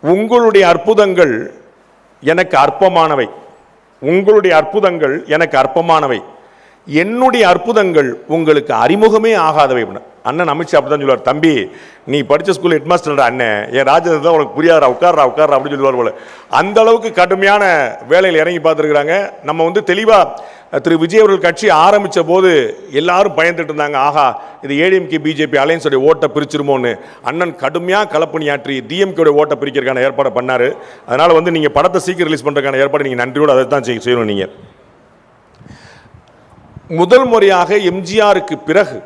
உங்களுடைய அற்புதங்கள் எனக்கு அற்பமானவை, உங்களுடைய அற்புதங்கள் எனக்கு அற்பமானவை, என்னுடைய அற்புதங்கள் உங்களுக்கு அறிமுகமே ஆகாதவை. அண்ணன் அமித்ஷா அப்படிதான் சொல்லுவார், தம்பி நீ படித்த ஸ்கூல் ஹெட்மாஸ்டர் அண்ணன், என் ராஜ்யத்தை தான் உனக்கு புரியாதா, உட்கார்றா உட்கார்றா அப்படின்னு சொல்லுவார் போல. அந்த அளவுக்கு கடுமையான வேலையில் இறங்கி பார்த்துருக்குறாங்க. நம்ம தெளிவாக திரு விஜய் அவர்கள் கட்சி ஆரம்பித்த போது எல்லாரும் பயந்துட்டு இருந்தாங்க, ஆஹா இது ஏடிஎம்கே பிஜேபி அலையன்ஸோடைய ஓட்டை பிரிச்சிருமோன்னு. அண்ணன் கடுமையாக களப்பணியாற்றி டிஎம்கேடைய ஓட்டை பிரிக்கிறதுக்கான ஏற்பாடு பண்ணார். அதனால் நீங்கள் படத்தை சீக்கிரம் ரிலீஸ் பண்ணுறதுக்கான ஏற்பாடு நீங்கள் நன்றியோடு அதை தான் செய்யணும். நீங்கள் முதல் முறையாக எம்ஜிஆருக்கு பிறகு,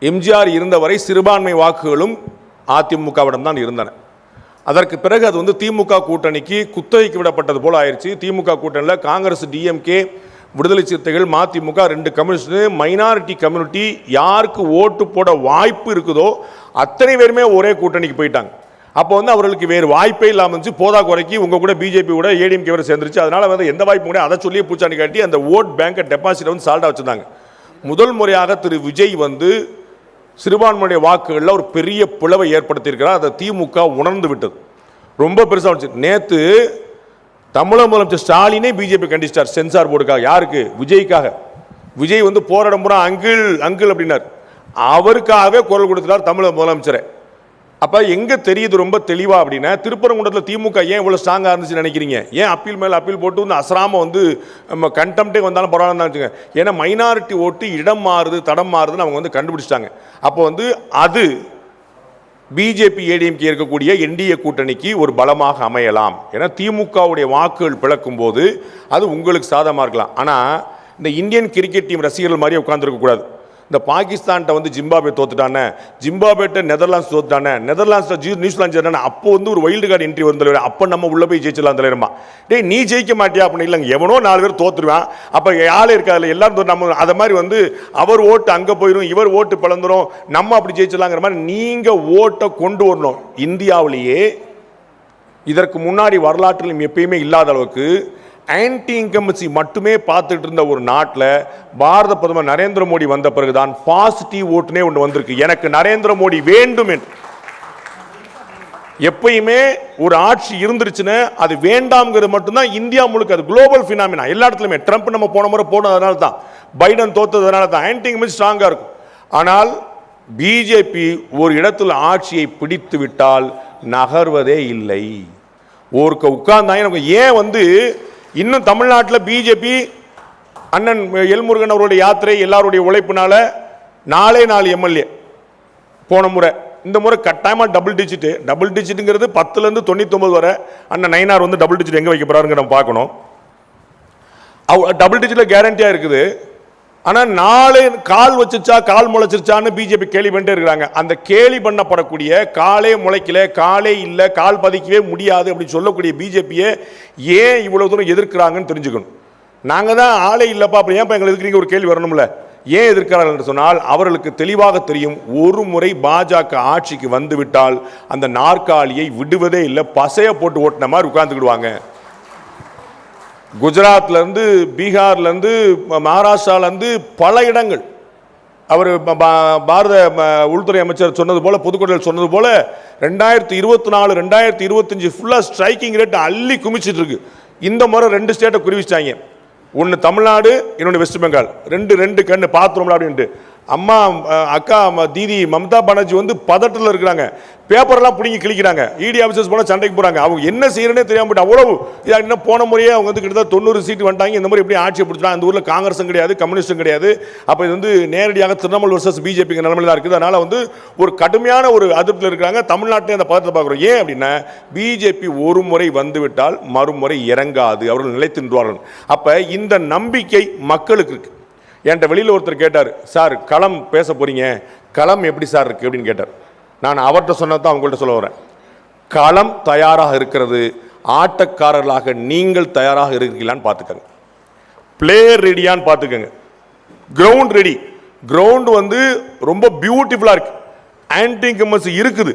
எம்ஜிஆர் இருந்தவரை சிறுபான்மை வாக்குகளும் அதிமுகவிடம் தான் இருந்தன. அதற்கு பிறகு அது திமுக கூட்டணிக்கு குத்தகைக்கு விடப்பட்டது போல ஆயிடுச்சு. திமுக கூட்டணியில் காங்கிரஸ், டிஎம்கே, விடுதலை சிறுத்தைகள், மதிமுக, 2 கம்யூனிஸ்ட், மைனாரிட்டி கம்யூனிட்டி யாருக்கு ஓட்டு போட வாய்ப்பு இருக்குதோ அத்தனை பேருமே ஒரே கூட்டணிக்கு போயிட்டாங்க. அப்போ அவர்களுக்கு வேறு வாய்ப்பே இல்லாமல் இருந்துச்சு. போதா குறைக்கு உங்கள் கூட பிஜேபி கூட ஏடிஎம்கே வரை சேர்ந்துருச்சு. அதனால் எந்த வாய்ப்பு கூட அதை சொல்லியே பூச்சாண்டி காட்டி அந்த ஓட் பேங்கை டெபாசிட் சால்டாக வச்சுருந்தாங்க. முதல் முறையாக திரு விஜய் சிறுபான்மையுடைய வாக்குகளில் ஒரு பெரிய பிளவை ஏற்படுத்தியிருக்கிறார். அதை திமுக உணர்ந்து விட்டது. ரொம்ப பெருசாக வந்துச்சு. நேற்று தமிழக முதலமைச்சர் ஸ்டாலினே பிஜேபி கண்டிச்சிட்டார் சென்சார் போர்டுக்காக. யாருக்கு? விஜய்க்காக. விஜய் போராடம் பூரா அங்கிள் அங்கிள் அப்படின்னார். அவருக்காகவே குரல் கொடுத்துட்டார் தமிழக முதலமைச்சரை. அப்போ எங்கே தெரியுது ரொம்ப தெளிவாக அப்படின்னா, திருப்பரங்குன்றத்தில் திமுக ஏன் இவ்வளோ ஸ்ட்ராங்காக இருந்துச்சுன்னு நினைக்கிறீங்க? ஏன் அப்பீல் மேலே அப்பீல் போட்டு அசராமல் நம்ம கண்டெம்ட்டே வந்தாலும் பரவாயில்ல தான் வச்சுங்க. ஏன்னா மைனாரிட்டி ஓட்டு இடம் மாறுது, தடம் மாறுதுன்னு அவங்க கண்டுபிடிச்சிட்டாங்க. அப்போ அது பிஜேபி ஏடிஎம்கே இருக்கக்கூடிய என்டிஏ கூட்டணிக்கு ஒரு பலமாக அமையலாம். ஏன்னா திமுகவுடைய வாக்குகள் பிளக்கும் போது அது உங்களுக்கு சாதகமாக இருக்கலாம். ஆனால் இந்த இந்தியன் கிரிக்கெட் டீம் ரசிகர்கள் மாதிரி உட்காந்துருக்கக்கூடாது. இந்த பாகிஸ்தான் ஜிம்பாபே தோத்துட்டானே, ஜிம்பாபேட்ட நெதர்லாண்ட்ஸ் தோத்துட்டானே, நெதர்லாண்ட்ஸ் நியூசிலாந்து ஜெயிச்சானே, அப்போ ஒரு வைல்டு கார்டு என்ட்ரி வந்து அப்போ நம்ம உள்ள போய் ஜெயிச்சிடலாம் தலைவரமா. டேய் நீ ஜெயிக்க மாட்டியா அப்படின்னு இல்லைங்க, எவனோ 4 பேர் தோத்துருவான். அப்போ ஆளே இருக்காதுல்ல, எல்லாரும் நம்ம அதை மாதிரி அவர் ஓட்டு அங்கே போயிடும், இவர் ஓட்டு பிளந்துடும், நம்ம அப்படி ஜெயிச்சிடலாங்கிற மாதிரி நீங்கள் ஓட்டை கொண்டு வரணும். இந்தியாவிலேயே இதற்கு முன்னாடி வரலாற்றிலும் எப்பயுமே இல்லாத அளவுக்கு ஆன்டி இன்கம்பன்சி மட்டுமே பார்த்துட்டு இருந்த ஒரு நாட்டில் பாரத பிரதமர் நரேந்திர மோடி வந்த பிறகுதான் பாசிட்டிவ் ஓட்டுனே ஒன்று வந்திருக்கு. எனக்கு நரேந்திர மோடி வேண்டும் என்று. எப்பயுமே ஒரு ஆட்சி இருந்துருச்சுன்னு அது வேண்டாம்ங்கிறது மட்டும்தான் இந்தியா முழுக்க. அது குளோபல் பினாமினா. எல்லா இடத்துலையுமே ட்ரம்ப் நம்ம போன முறை போனதுனால தான், பைடன் தோத்ததுனால தான் ஆன்டி இன்கம்பன்சி ஸ்ட்ராங்காக இருக்கும். ஆனால் பிஜேபி ஒரு இடத்துல ஆட்சியை பிடித்து விட்டால் நகர்வதே இல்லை. ஒரு உட்கார்ந்தாங்க. ஏன் இன்னும் தமிழ்நாட்டில் பிஜேபி அண்ணன் எல்முருகன் அவருடைய யாத்திரை எல்லாருடைய உழைப்பினால 4 எம்எல்ஏ போன முறை, இந்த முறை கட்டாயமாக டபுள் டிஜிட்டுங்கிறது 10லேருந்து 99 வரை. அண்ணன் நயினார் டபுள் டிஜிட் எங்கே வைக்க போறாருங்க நம்ம பார்க்கணும். டபுள் டிஜிட்டில் கேரண்டியாக இருக்குது. ஆனால் 4 கால் வச்சிருச்சா கால் முளைச்சிருச்சான்னு பிஜேபி கேலி பண்ணிட்டே இருக்கிறாங்க. அந்த கேலி பண்ணப்படக்கூடிய காலே முளைக்கல, காலே இல்லை, கால் பதிக்கவே முடியாது அப்படின்னு சொல்லக்கூடிய பிஜேபியை ஏன் இவ்வளவு தூரம் எதிர்க்கிறாங்கன்னு தெரிஞ்சுக்கணும். நாங்கள் தான் ஆளே இல்லைப்பா, அப்படி ஏன் எங்களை எதிர்க்கிறீங்க ஒரு கேள்வி வரணும்ல. ஏன் எதிர்க்கிறார்கள் என்று சொன்னால் அவர்களுக்கு தெளிவாக தெரியும், ஒரு முறை பாஜக ஆட்சிக்கு வந்துவிட்டால் அந்த நாற்காலியை விடுவதே இல்லை, பசைய போட்டு ஓட்டின மாதிரி உட்கார்ந்துக்கிடுவாங்க. குஜராத்லேருந்து, பீகார்லேருந்து, மகாராஷ்டிராலேருந்து பல இடங்கள் அவர் பாரத உள்துறை அமைச்சர் சொன்னது போல, பொதுக்கூட்டத்தில் சொன்னது போல 2024 2025 ஃபுல்லாக ஸ்ட்ரைக்கிங் ரேட் அள்ளி குமிச்சிட்டு இருக்கு. இந்த முறை 2 ஸ்டேட்டை குறிவிச்சிட்டாங்க. ஒன்று தமிழ்நாடு, இன்னொன்று வெஸ்ட் பெங்கால். 2 கண்ணு பார்த்துரும்ல அப்படின்ட்டு. அம்மா அக்கா தீதி மம்தா பானர்ஜி பதட்டத்தில் இருக்கிறாங்க. பேப்பரெல்லாம் பிடிங்கி கிழிக்கிறாங்க. இடி ஆஃபீஸர்ஸ் போல சண்டைக்கு போகிறாங்க. அவங்க என்ன செய்யறனே தெரியாம போட்டு அவ்வளவு இன்னும் போன முறையே அவங்க கிட்டத்தட்ட 90 சீட்டு வந்துட்டாங்க. இந்த மாதிரி எப்படி ஆட்சியை பிடிச்சிட்டாங்க. அந்த ஊரில் காங்கிரஸும் கிடையாது, கம்யூனிஸ்டும் கிடையாது. அப்போ இது நேரடியாக திரிணாமுல் வர்சஸ் பிஜேபி நிலைமையில் தான் இருக்குது. அதனால் ஒரு கடுமையான ஒரு அதிருப்தியில் இருக்கிறாங்க. தமிழ்நாட்டிலே அந்த பதத்தை பார்க்குறோம். ஏன் அப்படின்னா பிஜேபி ஒரு முறை வந்துவிட்டால் மறுமுறை இறங்காது, அவர்கள் நிலைத்தின்றார்கள். அப்போ இந்த நம்பிக்கை மக்களுக்கு இருக்கு. என்கிட்ட வெளியில் ஒருத்தர் கேட்டார், சார் களம் பேச போறீங்க, களம் எப்படி சார் இருக்கு அப்படின்னு கேட்டார். நான் அவர்கிட்ட சொன்னதான் அவங்கள்ட்ட சொல்ல வரேன். களம் தயாராக இருக்கிறது, ஆட்டக்காரர்களாக நீங்கள் தயாராக இருக்கிறீங்களான்னு பார்த்துக்கங்க. பிளேயர் ரெடியான்னு பார்த்துக்கங்க. Ground ready. கிரவுண்ட் ரொம்ப பியூட்டிஃபுல்லாக இருக்கு, ஆன்டி இன்கம்பன்சி இருக்குது.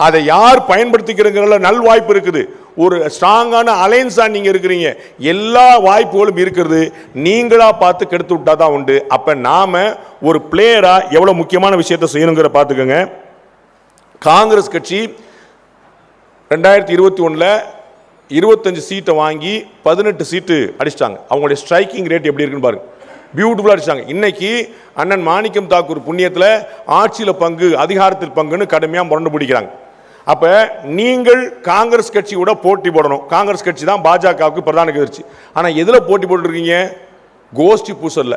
அதை யார் பயன்படுத்திக்கிறங்கிற நல் வாய்ப்பு இருக்குது. ஒரு ஸ்ட்ராங்கான அலைன்ஸா நீங்க இருக்கிறீங்க. எல்லா வாய்ப்புகளும் இருக்கிறது. நீங்களா பார்த்து கெடுத்து விட்டா தான் உண்டு. அப்ப நாம ஒரு பிளேயரா எவ்வளவு முக்கியமான விஷயத்தை செய்யணுங்கிற பார்த்துக்கோங்க. காங்கிரஸ் கட்சி 2021 25 சீட்டை வாங்கி 18 சீட்டு அடிச்சிட்டாங்க. அவங்களுடைய ஸ்ட்ரைக்கிங் ரேட் எப்படி இருக்குன்னு பாருங்க, பியூட்டிஃபுல்லாக அடிச்சாங்க. இன்னைக்கு அண்ணன் மாணிக்கம் தாக்கூர் புண்ணியத்தில் ஆட்சியில் பங்கு, அதிகாரத்தில் பங்குன்னு கடுமையாக முரண்டு பிடிக்கிறாங்க. அப்போ நீங்கள் காங்கிரஸ் கட்சியோட போட்டி போடணும். காங்கிரஸ் கட்சி தான் பாஜகவுக்கு பிரதான எதிர்ச்சி. ஆனால் எதில் போட்டி போட்டுருக்கீங்க? கோஷ்டி பூசல்ல.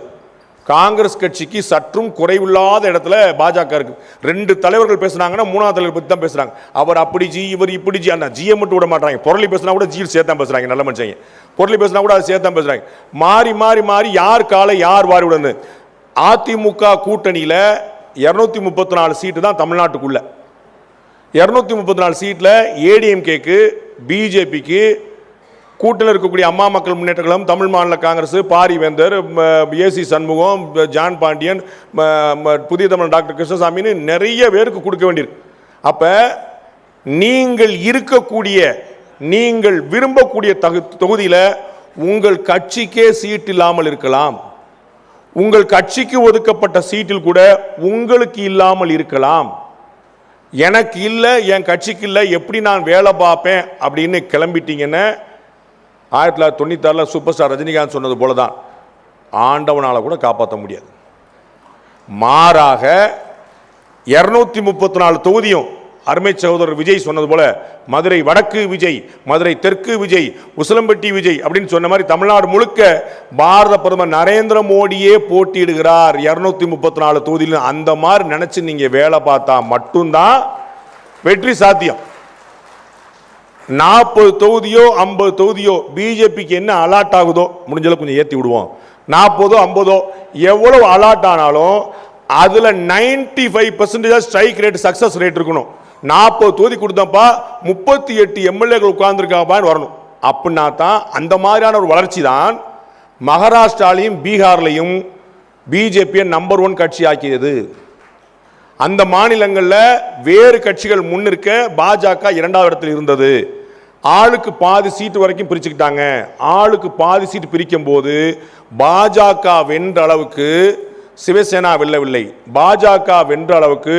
காங்கிரஸ் கட்சிக்கு சற்றும் குறைவில்லாத இடத்துல பாஜக இருக்கு. 2 தலைவர்கள் பேசுனாங்கன்னா 3ஆவது தலைவர் பற்றி தான் பேசுறாங்க. அவர் அப்படி ஜி, இவர் இப்படி ஜி. அந்த ஜியை மட்டும் விட மாட்டாங்க. பொருளை பேசினா கூட ஜியில் சேர்த்தான் பேசுறாங்க. நல்ல மனுஷங்க. பொருளை பேசினா கூட அதை சேர்த்தான் பேசுறாங்க. மாறி மாறி மாறி யார் காலை யார் வாரி விடனு. அதிமுக கூட்டணியில் 234 சீட்டு தான் தமிழ்நாட்டுக்குள்ள. 234 சீட்டில் ஏடிஎம்கேக்கு, பிஜேபிக்கு, கூட்டணியில் இருக்கக்கூடிய அம்மா மக்கள் முன்னேற்ற கழகம், தமிழ் மாநில காங்கிரஸ், பாரிவேந்தர், ஏசி சண்முகம், ஜான் பாண்டியன், புதிய தமிழ் டாக்டர் கிருஷ்ணசாமின்னு நிறைய பேருக்கு கொடுக்க வேண்டியிருக்கு. அப்போ நீங்கள் இருக்கக்கூடிய, நீங்கள் விரும்பக்கூடிய தொகுதியில் உங்கள் கட்சிக்கே சீட் இல்லாமல் இருக்கலாம். உங்கள் கட்சிக்கு ஒதுக்கப்பட்ட சீட்டில் கூட உங்களுக்கு இல்லாமல் இருக்கலாம். எனக்கு இல்லை, என் கட்சிக்கு இல்லை, எப்படி நான் வேலை பார்ப்பேன் அப்படின்னு கிளம்பிட்டீங்கன்னா 1996 சூப்பர் ஸ்டார் ரஜினிகாந்த் சொன்னது போல தான், ஆண்டவனால் கூட காப்பாற்ற முடியாது. மாறாக 234 தொகுதியும் அருமை சகோதரர் விஜய் சொன்னது போல மதுரை வடக்கு விஜய், மதுரை தெற்கு விஜய், உசிலம்பட்டி விஜய் அப்படின்னு சொன்ன மாதிரி தமிழ்நாடு முழுக்க பாரத பிரதமர் நரேந்திர மோடியே போட்டியிடுகிறார் 234 தொகுதியில். அந்த மாதிரி நினைச்சு நீங்க வேலை பார்த்தா மட்டும்தான் வெற்றி சாத்தியம். 40 தொகுதியோ 50 தொகுதியோ பிஜேபிக்கு என்ன அலாட் ஆகுதோ முடிஞ்சளவு கொஞ்சம் ஏற்றி விடுவோம். 40 50 எவ்வளவு அலாட் ஆனாலும் அதுல 95% ஸ்ட்ரைக் ரேட், சக்சஸ் ரேட் இருக்கணும். 40 தொகுதி கொடுத்தப்பா 38 எம்எல்ஏக்கள் உட்கார்ந்துருக்காப்பான்னு வரணும். அப்படின்னா தான் அந்த மாதிரியான ஒரு வளர்ச்சி தான் மகாராஷ்டிராலையும் பீகார்லையும் பிஜேபியை நம்பர் 1 கட்சி ஆக்கியது. அந்த மாநிலங்களில் வேறு கட்சிகள் முன்னிற்க பாஜக 2வது இடத்தில் இருந்தது. ஆளுக்கு பாதி சீட்டு வரைக்கும் பிரிச்சுக்கிட்டாங்க. ஆளுக்கு பாதி சீட்டு பிரிக்கும் போது பாஜக வென்ற அளவுக்கு சிவசேனா வெல்லவில்லை. பாஜக வென்ற அளவுக்கு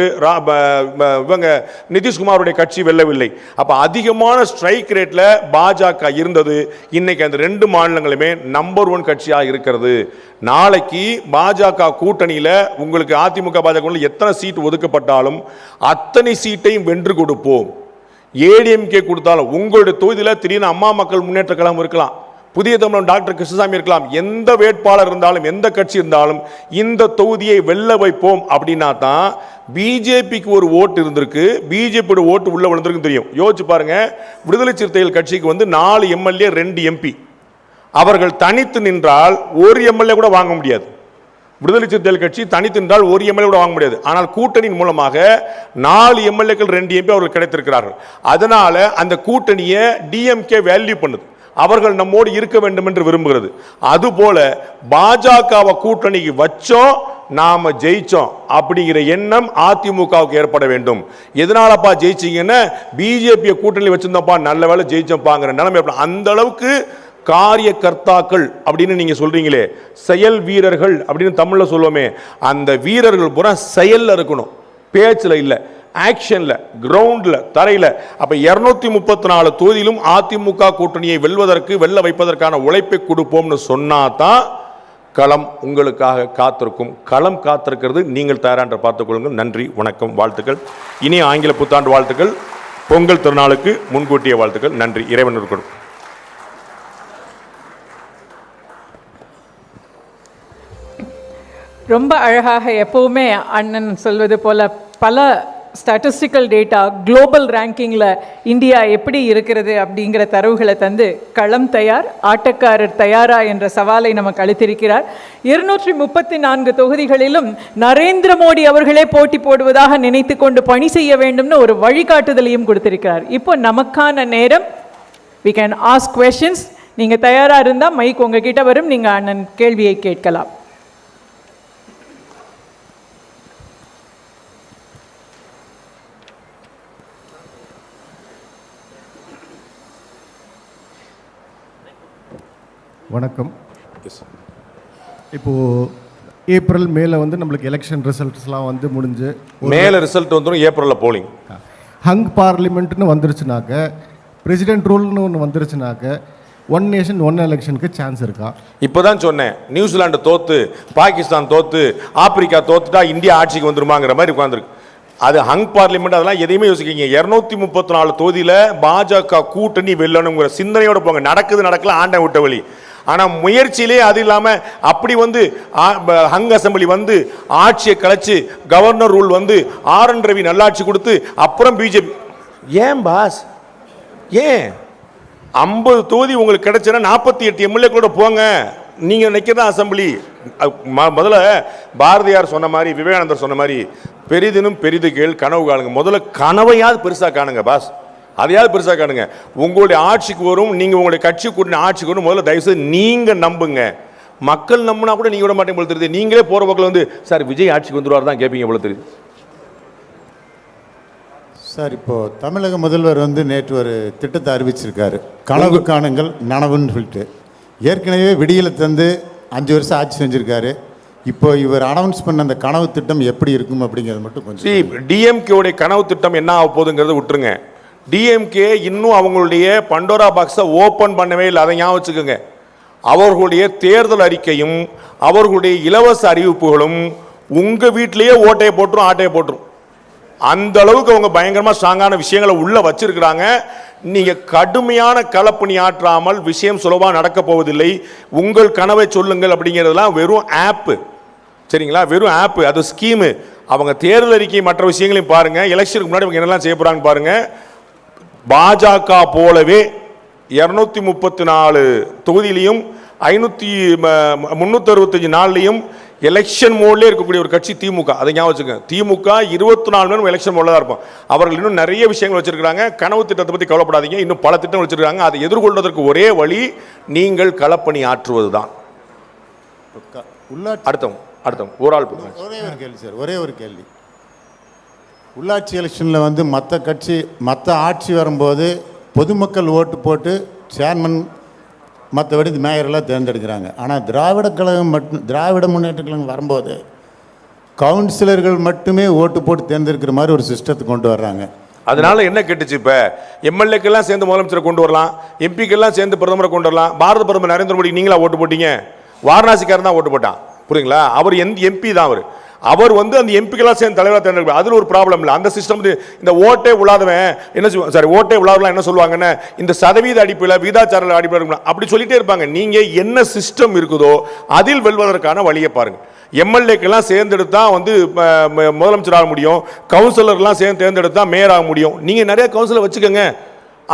இவங்க நிதிஷ்குமாருடைய கட்சி வெல்லவில்லை. அப்ப அதிகமான ஸ்ட்ரைக் ரேட்ல பாஜக இருந்தது. இன்னைக்கு அந்த 2 மாநிலங்களுமே நம்பர் 1 கட்சியாக இருக்கிறது. நாளைக்கு பாஜக கூட்டணியில உங்களுக்கு அதிமுக பாஜக எத்தனை சீட் ஒதுக்கப்பட்டாலும் அத்தனை சீட்டையும் வென்று கொடுப்போம். ஏடிஎம்கே கொடுத்தாலும் உங்களுடைய தொகுதியில் திடீர்னு அம்மா மக்கள் முன்னேற்ற கழகம் இருக்கலாம், புதிய தமிழன் டாக்டர் கிருஷ்ணசாமி இருக்கலாம். எந்த வேட்பாளர் இருந்தாலும், எந்த கட்சி இருந்தாலும் இந்த தொகுதியை வெல்ல வைப்போம். அப்படின்னா தான் பிஜேபிக்கு ஒரு ஓட்டு இருந்திருக்கு, பிஜேபியோட ஓட்டு உள்ள விழுந்திருக்கு தெரியும். யோசிச்சு பாருங்க, விடுதலை சிறுத்தைகள் கட்சிக்கு 4 எம்எல்ஏ 2 எம்பி. அவர்கள் தனித்து நின்றால் 1 எம்எல்ஏ கூட வாங்க முடியாது. விடுதலை சிறுத்தைகள் கட்சி தனித்து நின்றால் 1 எம்எல்ஏ கூட வாங்க முடியாது. ஆனால் கூட்டணியின் மூலமாக 4 எம்எல்ஏக்கள் 2 எம்பி அவர்கள் கிடைத்திருக்கிறார்கள். அதனால அந்த கூட்டணியை டிஎம்கே வேல்யூ பண்ணுது. அவர்கள் நம்மோடு இருக்க வேண்டும் என்று விரும்புகிறது. அதுபோல பாஜகவை கூட்டணிக்கு வச்சோம், நாம ஜெயிச்சோம் அப்படிங்கிற எண்ணம் அதிமுகவுக்கு ஏற்பட வேண்டும். எதனாலப்பா ஜெயிச்சீங்கன்னா பிஜேபி கூட்டணி வச்சிருந்தப்பா, நல்ல வேலை ஜெயிச்சப்பாங்கிற நிலைமை. அந்த அளவுக்கு காரிய கர்த்தாக்கள் அப்படின்னு நீங்க சொல்றீங்களே, செயல் வீரர்கள் அப்படின்னு தமிழ்ல சொல்லுவோமே, அந்த வீரர்கள் பூரா செயல்ல இருக்கணும், பேச்சுல இல்ல, ஆக்ஷன்ல, கிரவுண்ட்ல, தரையில. அப்ப 234 தொகுதியிலும் அதிமுக கூட்டணியை வெல்ல வைப்பதற்கான உழைப்பை கொடுப்போம்னு சொன்னாதான் களம் உங்களுக்காக காத்திருக்கும். களம் காத்திருக்கிறது, நீங்கள் தயாராக பார்த்துக் கொள்ளுங்கள். நன்றி, வணக்கம், வாழ்த்துக்கள். இனி ஆங்கில புத்தாண்டு வாழ்த்துக்கள், பொங்கல் திருநாளுக்கு முன்கூட்டிய வாழ்த்துக்கள். நன்றி, இறைவன் இருக்கணும். ரொம்ப அழகாக எப்போவுமே அண்ணன் சொல்வது போல பல ஸ்டாட்டிஸ்டிக்கல் டேட்டா, குளோபல் ரேங்கிங்கில் இந்தியா எப்படி இருக்கிறது அப்படிங்கிற தரவுகளை தந்து களம் தயார், ஆட்டக்காரர் தயாரா என்ற சவாலை நமக்கு அளித்திருக்கிறார். 234 தொகுதிகளிலும் நரேந்திர மோடி அவர்களே போட்டி போடுவதாக நினைத்து கொண்டு பணி செய்ய வேண்டும்னு ஒரு வழிகாட்டுதலையும் கொடுத்திருக்கிறார். இப்போ நமக்கான நேரம், we can ask questions. நீங்கள் தயாராக இருந்தால் மைக் உங்ககிட்ட வரும், நீங்கள் அண்ணன் கேள்வியை கேட்கலாம். வணக்கம். இப்போது ஏப்ரல் மேல நம்மளுக்கு எலெக்ஷன் ரிசல்ட்ஸ்லாம் முடிஞ்சு மேல ரிசல்ட் வந்துடும், ஏப்ரலில் போலிங். ஹங் பார்லிமெண்ட்னு வந்துருச்சுனாக்க, பிரசிடென்ட் ரூல்னு ஒன்று வந்துருச்சுனாக்க, ஒன் நேஷன் ஒன் எலெக்ஷனுக்கு சான்ஸ் இருக்கா? இப்போ தான் சொன்னேன், நியூசிலாந்து தோத்து, பாகிஸ்தான் தோத்து, ஆப்பிரிக்கா தோத்துட்டா இந்தியா ஆட்சிக்கு வந்துருமாங்கிற மாதிரி உட்காந்துருக்கு. அது ஹங் பார்லிமெண்ட் அதெல்லாம் எதையுமே யோசிக்கிங்க. 234 தொகுதியில் பாஜக கூட்டணி வெல்லணுங்கிற சிந்தனையோட போங்க. நடக்கல ஆண்ட விட்ட வழி. ஆனால் முயற்சியிலே அது இல்லாமல் அப்படி வந்து ஹங் அசம்பிளி வந்து ஆட்சியை கலைச்சு கவர்னர் ரூல் வந்து RN ரவி நல்லாட்சி கொடுத்து அப்புறம் பிஜேபி. ஏன் பாஸ், ஏன் 50 தொகுதி உங்களுக்கு கிடைச்சுன்னா 48 MLA கூட போங்க. நீங்கள் நிற்கிறதா அசம்பிளி. முதல்ல பாரதியார் சொன்ன மாதிரி, விவேகானந்தர் சொன்ன மாதிரி, பெரிதினும் பெரிது கேள் கனவு காணுங்க. முதல்ல கனவையாவது பெருசாக காணுங்க பாஸ், அதையாவது பெருசாக காணுங்க. உங்களுடைய ஆட்சிக்கு வரும், நீங்கள் உங்களுடைய கட்சி கூட்டின ஆட்சிக்கு வரும். முதல்ல தயவுசெய்து நீங்கள் நம்புங்க. மக்கள் நம்பினா கூட நீங்கள் விட மாட்டேங்க போல தெரியுது. நீங்களே போகிற பக்கம் வந்து சார் விஜய் ஆட்சிக்கு வந்துடுவார் தான் கேட்பீங்க போல தெரியுது. சார், இப்போது தமிழக முதல்வர் வந்து நேற்று ஒரு திட்டத்தை அறிவிச்சிருக்காரு, கனவு காணுங்கள் நனவுன்னு சொல்லிட்டு. ஏற்கனவே விடியலை தந்து 5 வருஷம் ஆட்சி செஞ்சுருக்காரு. இப்போ இவர் அனௌன்ஸ் பண்ண அந்த கனவு திட்டம் எப்படி இருக்கும் அப்படிங்கிறது மட்டும் கொஞ்சம். டிஎம்கேவுடைய கனவு திட்டம் என்ன ஆக போகுதுங்கிறத விட்டுருங்க. டிஎம்கே இன்னும் அவங்களுடைய பண்டோரா பாக்ஸை ஓப்பன் பண்ணவே இல்லை, அதை ஞாபகம் வச்சுக்கோங்க. அவர்களுடைய தேர்தல் அறிக்கையும் அவர்களுடைய இலவச அறிவிப்புகளும் உங்கள் வீட்டிலேயே ஓட்டையை போட்டுரும், ஆட்டையை போட்டுரும். அந்த அளவுக்கு அவங்க பயங்கரமாக ஸ்ட்ராங்கான விஷயங்களை உள்ள வச்சிருக்கிறாங்க. நீங்கள் கடுமையான களப்பணி ஆற்றாமல் விஷயம் சுலபமாக நடக்க போவதில்லை. உங்கள் கனவை சொல்லுங்கள் அப்படிங்கிறதுலாம் வெறும் ஆப்பு, சரிங்களா? வெறும் ஆப்பு, அது ஸ்கீமு. அவங்க தேர்தல் அறிக்கை மற்ற விஷயங்களையும் பாருங்கள். எலெக்ஷனுக்கு முன்னாடி அவங்க என்னெல்லாம் செய்ய போகிறாங்க பாருங்கள். பாஜக போலவே 234 தொகுதியிலையும் 365 நாள்லையும் எலெக்ஷன் மோட்லேயே இருக்கக்கூடிய ஒரு கட்சி திமுக. அதை ஞாபகம் வச்சுக்கோங்க. திமுக 24 மணி எலெக்ஷன் மோட்ல தான் இருப்போம். அவர்கள் இன்னும் நிறைய விஷயங்கள் வச்சிருக்காங்க. கனவு திட்டத்தை பற்றி கவலைப்படாதீங்க, இன்னும் பல திட்டம் வச்சிருக்காங்க. அதை எதிர்கொள்வதற்கு ஒரே வழி நீங்கள் களப்பணி ஆற்றுவது தான். அடுத்தவங்க ஒரு ஆள் ஒரே ஒரு கேள்வி சார், ஒரே ஒரு கேள்வி. உள்ளாட்சி எலெக்ஷனில் வந்து மற்ற ஆட்சி வரும்போது பொதுமக்கள் ஓட்டு போட்டு சேர்மன் மற்றபடி மேயரெல்லாம் தேர்ந்தெடுக்கிறாங்க. ஆனால் திராவிட முன்னேற்ற கழகம் வரும்போது கவுன்சிலர்கள் மட்டுமே ஓட்டு போட்டு தேர்ந்தெடுக்கிற மாதிரி ஒரு சிஸ்டத்தை கொண்டு வர்றாங்க. அதனால என்ன கெட்டுச்சு? இப்போ எம்எல்ஏக்கெல்லாம் சேர்ந்து முதலமைச்சரை கொண்டு வரலாம், எம்பிக்கெல்லாம் சேர்ந்து பிரதமரை கொண்டு வரலாம். பாரத பிரதமர் நரேந்திர மோடி நீங்களா ஓட்டு போட்டீங்க? வாரணாசிக்காரன் தான் ஓட்டு போட்டான், புரியுங்களா? அவர் எம்பி தான். அவர் வந்து அந்த எம்பிக்கெல்லாம் சேர்ந்து தலைவராக தேர்ந்தெடுப்பார். அதில் ஒரு ப்ராப்ளம் இல்லை. அந்த சிஸ்டம் இந்த ஓட்டே விழாதவன் என்ன சாரி ஓட்டே விழாதெல்லாம் என்ன சொல்லுவாங்கன்னா, இந்த சதவீத அடிப்படையில் விகிதாச்சார அடிப்படையில் அப்படி சொல்லிட்டே இருப்பாங்க. நீங்கள் என்ன சிஸ்டம் இருக்குதோ அதில் வெல்வதற்கான வழியை பாருங்கள். எம்எல்ஏக்கெல்லாம் சேர்ந்தெடுத்தா வந்து முதலமைச்சர் ஆக முடியும், கவுன்சிலர்லாம் சேர்ந்து தேர்ந்தெடுத்தா மேயர் ஆக முடியும். நீங்கள் நிறைய கவுன்சிலர் வச்சுக்கோங்க.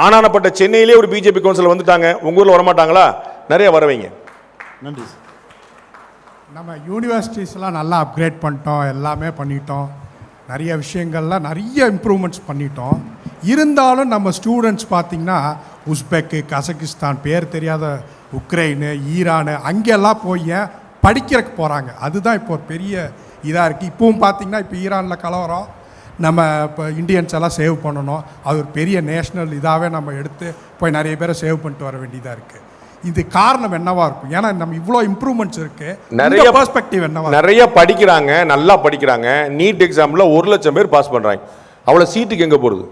ஆனானப்பட்ட சென்னையிலே ஒரு பிஜேபி கவுன்சிலர் வந்துட்டாங்க, உங்கள் ஊரில் வரமாட்டாங்களா? நிறைய வரவைங்க. நன்றி சார். நம்ம யூனிவர்சிட்டிஸ்லாம் நல்லா அப்கிரேட் பண்ணிட்டோம், எல்லாமே பண்ணிட்டோம், நிறைய விஷயங்கள்லாம் நிறைய இம்ப்ரூவ்மெண்ட்ஸ் பண்ணிட்டோம். இருந்தாலும் நம்ம ஸ்டூடெண்ட்ஸ் பார்த்திங்கன்னா உஸ்பெக்கு, கசகிஸ்தான், பேர் தெரியாத உக்ரைனு, ஈரானு அங்கெல்லாம் போய் படிக்கிறதுக்கு போகிறாங்க. அதுதான் இப்போ ஒரு பெரிய இதாக இருக்குது. இப்போவும் பார்த்திங்கன்னா இப்போ ஈரானில் கலவரம், நம்ம இப்போ இந்தியன்ஸ் எல்லாம் சேவ் பண்ணணும். அது ஒரு பெரிய நேஷ்னல் இதாகவே நம்ம எடுத்து போய் நிறைய பேரை சேவ் பண்ணிட்டு வர வேண்டியதாக இருக்குது. இது காரணம் என்னவா இருக்கும்? ஏன்னா நம்ம இவ்வளோ இம்ப்ரூவ்மெண்ட்ஸ் இருக்கு, நிறைய பெர்ஸ்பெக்டிவ் என்னவா? நிறைய படிக்கிறாங்க, நல்லா படிக்கிறாங்க. நீட் எக்ஸாமில் 1 லட்சம் பேர் பாஸ் பண்ணுறாங்க. அவ்வளோ சீட்டுக்கு எங்கே போகிறது?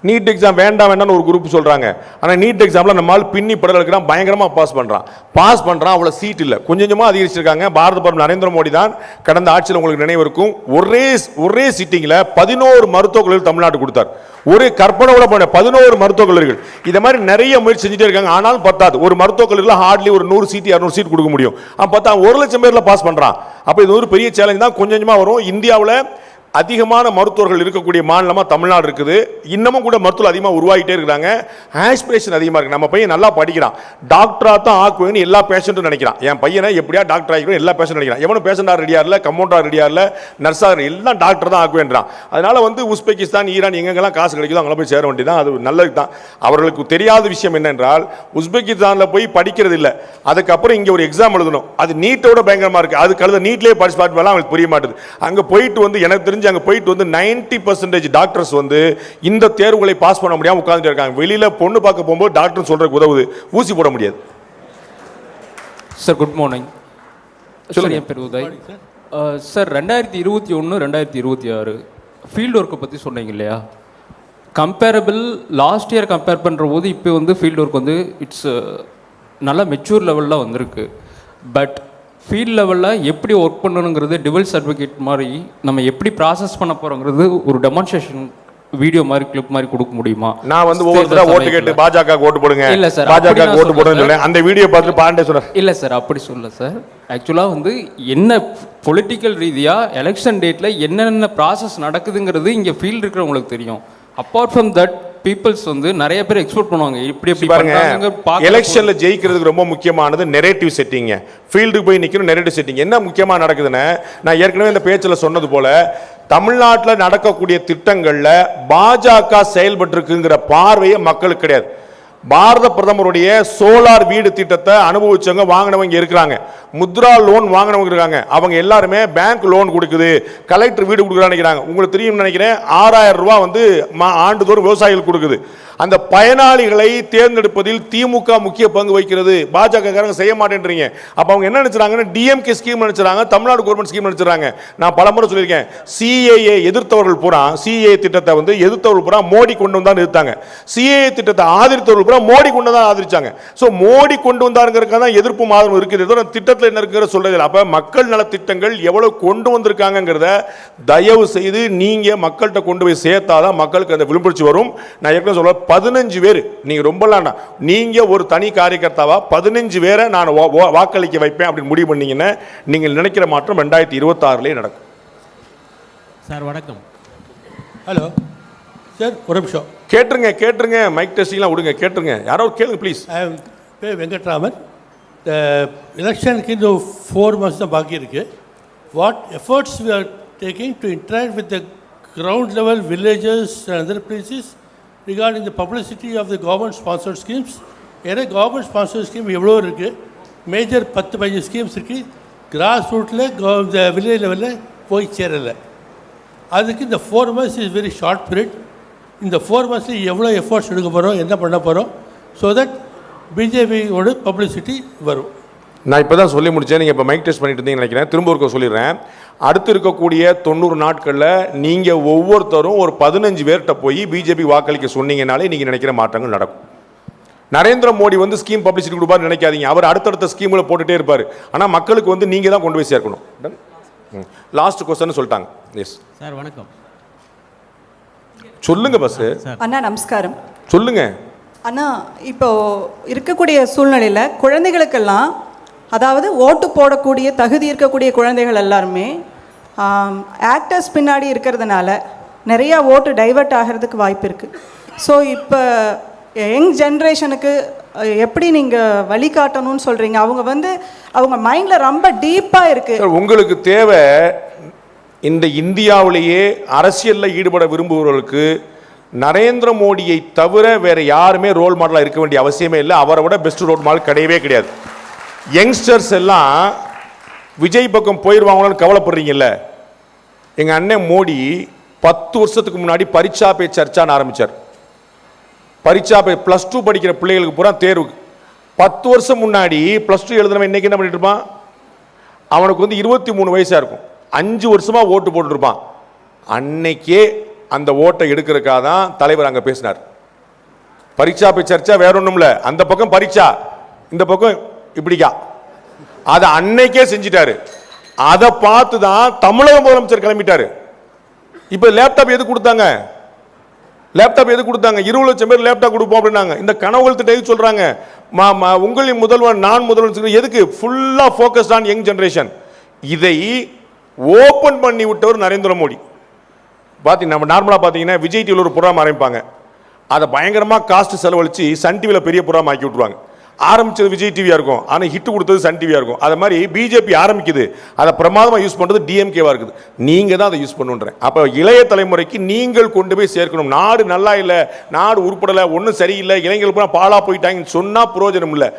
நீட் எக்ஸாம் வேண்டாம் வேண்டாம்னு ஒரு குரூப் சொல்கிறாங்க. ஆனால் நீட் எக்ஸாமில் நம்மளால் பின்னி படல் இருக்கிறான், பயங்கரமாக பாஸ் பண்ணுறான். அவ்வளோ சீட் இல்லை, கொஞ்சம் கொஞ்சமாக அதிகரிச்சிருக்காங்க. பாரத பிரதமர் நரேந்திர மோடி தான் கடந்த ஆட்சியில் உங்களுக்கு நினைவு இருக்கும், ஒரே சிட்டிங்கில் 11 மருத்துவக் கல்லூரிகள் தமிழ்நாட்டுக்கு கொடுத்தார். ஒரு கற்பனை பண்ண 11 மருத்துவக் கல்லூரிகள். இதை மாதிரி நிறைய முயற்சி செஞ்சுட்டே இருக்காங்க. ஆனாலும் பத்தாது. ஒரு மருத்துவக் கல்லூரியில் ஹார்ட்லி ஒரு 100 சீட் 200 சீட் கொடுக்க முடியும். பார்த்தா 1 லட்சம் பேரில் பாஸ் பண்ணுறான். அப்போ இது ஒரு பெரிய சேலஞ்ச் தான். கொஞ்சம் கொஞ்சமாக வரும். இந்தியாவில் அதிகமான மருத்துவர்கள் இருக்கக்கூடிய மாநிலமாக தமிழ்நாடு இருக்குது. இன்னமும் கூட மருத்துவர்கள் அதிகமாக உருவாகிட்டே இருக்கிறாங்க. ஆஸ்பிரேஷன் அதிகமாக இருக்குது. நம்ம பையன் நல்லா படிக்கிறான், டாக்டராக தான் ஆக்குவேன்னு எல்லா பேஷண்ட்டும் நினைக்கிறான். என் பையனை எப்படியா டாக்டர் ஆகிக்கணும் எல்லா பேஷண்ட் நினைக்கிறான். எவனும் பேஷண்டாக ரெடியாக இல்லை, கம்பவுண்டராக ரெடியாக இல்லை, நர்ஸாக எல்லாம் டாக்டர் தான் ஆக்குவேன்றான். அதனால் வந்து உஸ்பெகிஸ்தான், ஈரான் எங்கெங்கெல்லாம் காசு கிடைக்குதோ அங்கே போய் சேர வேண்டியதான். அது நல்லது தான். அவர்களுக்கு தெரியாத விஷயம் என்னென்றால் உஸ்பெகிஸ்தானில் போய் படிக்கிறது இல்லை, அதுக்கப்புறம் இங்கே ஒரு எக்ஸாம் எழுதணும். அது நீட்டோட பயங்கரமாக இருக்குது. அது கழுத நீட்லேயே பார்ட்டிசிபேட் பண்ணலாம், அவங்களுக்கு புரிய மாட்டுது. அங்கே போயிட்டு வந்து எனக்கு தெரிஞ்சு அங்கே போயிட்டு வந்து 90% டாக்டர்ஸ் வந்து இந்த தேர்வுகளை பாஸ் பண்ண முடியாம உட்கார்ந்துட்டு இருக்காங்க. வெளியில பொண்ணு பார்க்க போகும்போது டாக்டர் சொல்றதுக்கு உதவுது, ஊசி போட முடியாது. Sir good morning. சார் என் பேர் உதய். சார் 2021 2026 ஃபீல்டு ஒர்க்கை பற்றி சொன்னீங்க இல்லையா? கம்பேரபிள் லாஸ்ட் இயர் கம்பேர் பண்ணுற போது இப்போ வந்து ஃபீல்டு ஒர்க் வந்து இட்ஸ் நல்லா மெச்சூர் லெவலில் வந்திருக்கு. பட் ஃபீல்ட் லெவலில் எப்படி ஒர்க் பண்ணணுங்கிறது டிவல்ஸ் அட்வொகேட் மாதிரி நம்ம எப்படி ப்ராசஸ் பண்ண போகிறோங்கிறது ஒரு டெமான்ஸ்ட்ரேஷன் வீடியோ மாதிரி கிளிப் மாதிரி கொடுக்க முடியுமா? நான் வந்து ஒவ்வொருத்தரா ஓட்டு கேட்டு பாஜக ஓட்டு போடுங்க, இல்ல சார், பாஜக ஓட்டு போடுன்னு சொல்றேன். அந்த வீடியோ பார்த்துட்டு பாண்டே சொல்றேன். இல்லை சார், அப்படி சொல்ல சார். ஆக்சுவலாக வந்து என்ன பொலிட்டிக்கல் ரீதியாக எலெக்ஷன் டேட்டில் என்னென்ன ப்ராசஸ் நடக்குதுங்கிறது இங்கே ஃபீல்டு இருக்கிறவங்களுக்கு தெரியும். அப்பார்ட் ஃப்ரம் தட் பீப்புள்ஸ் வந்து நிறைய பேர் எக்ஸ்போர்ட் பண்ணுவாங்க. இப்படி எப்படி பாருங்க, எலெக்ஷன்ல ஜெயிக்கிறதுக்கு ரொம்ப முக்கியமானது நெரேட்டிவ் செட்டிங்க. ஃபீல்டுக்கு போய் நிற்கணும், நெரேட்டிவ் செட்டிங். என்ன முக்கியமாக நடக்குதுன்னு நான் ஏற்கனவே இந்த பேச்சில் சொன்னது போல, தமிழ்நாட்டில் நடக்கக்கூடிய திட்டங்கள்ல பாஜக செயல்பட்டிருக்குங்கிற பார்வையே மக்களுக்கு கிடையாது. பாரத பிரதமருடைய சோலார் வீடு திட்டத்தை அனுபவிச்சவங்க வாங்கினவங்க இருக்கிறாங்க, முத்ரா லோன் வாங்கினவங்க இருக்காங்க. அவங்க எல்லாருமே பேங்க் லோன் கொடுக்குது, கலெக்டர் வீடு கொடுக்குறான்னு நினைக்கிறாங்க. உங்களுக்கு தெரியும் நினைக்கிறேன், 6000 ரூபா வந்து ஆண்டுதோறும் விவசாயிகள் கொடுக்குது. அந்த பயனாளிகளை தேர்ந்தெடுப்பதில் திமுக முக்கிய பங்கு வைக்கிறது. பாஜக செய்ய மாட்டேன்றீங்க. அப்ப அவங்க என்ன நினைச்சாங்க? டிஎம்கே ஸ்கீம் நினைச்சாங்க, தமிழ்நாடு கவர்மெண்ட் ஸ்கீம் நினைச்சாங்க. நான் பலமுறை சொல்லியிருக்கேன், சிஏஏ எதிர்த்தவர்கள் பூரா, சிஏஏ திட்டத்தை வந்து எதிர்த்தவர்கள் பூரா மோடி கொண்டு வந்தான் எதிர்த்தாங்க. சிஏஏ திட்டத்தை ஆதரித்தவர்கள் பூரா மோடி கொண்டு தான் ஆதரிச்சாங்க. ஸோ மோடி கொண்டு வந்தாருங்கிறதுக்காக தான் எதிர்ப்பு ஆதரவு இருக்குது. திட்டத்தில் என்ன இருக்கிற சொல்றது. அப்ப மக்கள் நல திட்டங்கள் எவ்வளவு கொண்டு வந்திருக்காங்கிறத தயவு செய்து நீங்க மக்கள்கிட்ட கொண்டு போய் சேர்த்தாதான் மக்களுக்கு அந்த விழிப்புணர்ச்சி வரும். நான் ஏற்கனவே சொல்ல 15 பேர், நீங்க ரொம்பலாம் நீங்க ஒரு தனி காரியகர்த்தாவா 15 பேரை நான் வாக்களிக்க வைப்பேன் அப்படின்னு முடிவு பண்ணீங்கன்னா நீங்கள் நினைக்கிற மாற்றம் 2026 நடக்கும். சார் வணக்கம். ஹலோ சார், ஒரு நிமிஷம் கேட்டுருங்க. மைக் டெஸ்டிங்லாம் விடுங்க, கேட்டுருங்க. யாரோ கேளுங்க ப்ளீஸ். பேர் வெங்கட்ராமன். எலெக்ஷனுக்கு இந்த 4 மாதம் தான் பாக்கி இருக்கு. What efforts we are taking to interact with the ground level villages and other places regarding the publicity of the government sponsored schemes? ஏன்னா கவர்மெண்ட் ஸ்பான்சர்ட் ஸ்கீம் எவ்வளோ இருக்குது, மேஜர் 10-15 ஸ்கீம்ஸ் இருக்குது, கிராஸ் ரூட்டில் இந்த வில்லேஜ் லெவலில் போய் சேரலை. அதுக்கு இந்த 4 months is very short period. இந்த 4 monthsல எவ்வளோ எஃபர்ட்ஸ் எடுக்க போகிறோம், என்ன பண்ண போகிறோம், ஸோ தட் பிஜேபியோட பப்ளிசிட்டி வரும். நான் இப்போ தான் சொல்லி முடித்தேன், நீங்கள் இப்போ மைக் டெஸ்ட் பண்ணிட்டு இருந்தீங்கன்னு நினைக்கிறேன். திரும்ப ஒருக்க சொல்லிடுறேன். அடுத்து இருக்கக்கூடிய 90 நாட்களில் நீங்கள் ஒவ்வொருத்தரும் ஒரு 15 பேர்கிட்ட போய் பிஜேபி வாக்களிக்க சொன்னீங்கனாலே நீங்கள் நினைக்கிற மாற்றங்கள் நடக்கும். நரேந்திர மோடி வந்து ஸ்கீம் பப்ளிசிட்டி கொடுப்பாரு நினைக்காதீங்க. அவர் அடுத்தடுத்த ஸ்கீமில் போட்டுகிட்டே இருப்பார். ஆனால் மக்களுக்கு வந்து நீங்கள் தான் கொண்டு போய் சேர்க்கணும். லாஸ்ட் கொஸ்டின் சொல்லிட்டாங்க. எஸ் சார் வணக்கம். சொல்லுங்க பஸ். அண்ணா நமஸ்காரம். சொல்லுங்க அண்ணா, இப்போ இருக்கக்கூடிய சூழ்நிலையில் குழந்தைகளுக்கெல்லாம், அதாவது ஓட்டு போடக்கூடிய தகுதி இருக்கக்கூடிய குழந்தைகள் எல்லாருமே ஆக்டர்ஸ் பின்னாடி இருக்கிறதுனால நிறையா ஓட்டு டைவர்ட் ஆகிறதுக்கு வாய்ப்பு இருக்குது. ஸோ இப்போ யங் ஜென்ரேஷனுக்கு எப்படி நீங்கள் வழிகாட்டணும்னு சொல்கிறீங்க? அவங்க வந்து அவங்க மைண்டில் ரொம்ப டீப்பாக இருக்குது. உங்களுக்கு தேவை, இந்த இந்தியாவிலேயே அரசியலில் ஈடுபட விரும்புபவர்களுக்கு நரேந்திர மோடியை தவிர வேற யாருமே ரோல் மாடலாக இருக்க வேண்டிய அவசியமே இல்லை. அவரை விட பெஸ்ட் ரோல் மாடல் கிடையவே கிடையாது. யங்ஸ்டர்ஸ் எல்லாம் விஜய் பக்கம் போயிடுவாங்கன்னு கவலைப்படுறீங்கல்ல. எங்கள் அண்ணன் மோடி 10 வருஷத்துக்கு முன்னாடி பரீட்சா பே சர்ச்சான்னு ஆரம்பித்தார். பரீட்சா பே +2 படிக்கிற பிள்ளைகளுக்கு பூரா தேர்வு. 10 வருஷம் முன்னாடி +2 எழுதுனவன் இன்னைக்கு என்ன பண்ணிட்டு இருப்பான்? அவனுக்கு வந்து 23 வயசாக இருக்கும். 5 வருஷமாக ஓட்டு போட்டுருப்பான். அன்னைக்கே அந்த ஓட்டை எடுக்கிறதுக்காக தான் தலைவர் அங்கே பேசினார். பரீட்சா பே சர்ச்சா வேற ஒன்றும் இல்லை, அந்த பக்கம் பரீட்சா, இந்த பக்கம் இப்படிக்கா. அதை அன்னைக்கே செஞ்சிட்டாரு. அதை பார்த்து தான் தமிழக முதலமைச்சர் கிளம்பிட்டாரு. இப்போ லேப்டாப் எது கொடுத்தாங்க? 20 லட்சம் பேர் லேப்டாப் கொடுப்போம் அப்படின்னாங்க. இந்த கனவுகள் திட்டம் சொல்றாங்க. உங்களின் முதல்வன் நான் முதல்வன் எதுக்கு? ஃபுல்லா ஃபோக்கஸ்ட் ஆன் யங் ஜெனரேஷன். இதை ஓபன் பண்ணி விட்டவர் நரேந்திர மோடி. பார்த்தீங்கன்னா நம்ம நார்மலாக பார்த்தீங்கன்னா விஜய் டிவியில் ஒரு ப்ரோக்ராம் ஆரம்பிப்பாங்க. அதை பயங்கரமாக காஸ்ட் செலவழித்து சன் டிவியில் பெரிய ப்ரோக்ராம் ஆக்கி விட்டுருவாங்க. ஆரம்பிச்சது விஜய் டிவியாக இருக்கும், ஆனால் ஹிட் கொடுத்தது சன் டிவியாக இருக்கும். அது மாதிரி பிஜேபி ஆரம்பிக்குது, அதை பிரமாதமாக யூஸ் பண்ணுறது டிஎம்கேவாக இருக்குது. நீங்கள் தான் அதை யூஸ் பண்ணுன்றேன். அப்போ இளைய தலைமுறைக்கு நீங்கள் கொண்டு போய் சேர்க்கணும். நாடு நல்லா இல்லை, நாடு உருப்படலை, ஒன்றும் சரியில்லை, இளைஞர்கள் பூரா பாலா போயிட்டாங்கன்னு சொன்னால் பிரயோஜனம் இல்லை.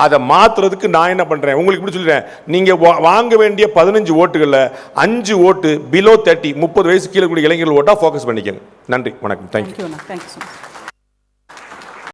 அதை மாற்றுறதுக்கு நான் என்ன பண்ணுறேன் உங்களுக்கு இப்படி சொல்லிடுறேன். நீங்கள் வாங்க வேண்டிய 15 ஓட்டுகளில் 5 ஓட்டு பிலோ 30 வயசு கீழே கூடிய இளைஞர்கள் ஓட்டாக ஃபோக்கஸ் பண்ணிக்கங்க. நன்றி, வணக்கம், தேங்க்யூ. தேங்க்யூ.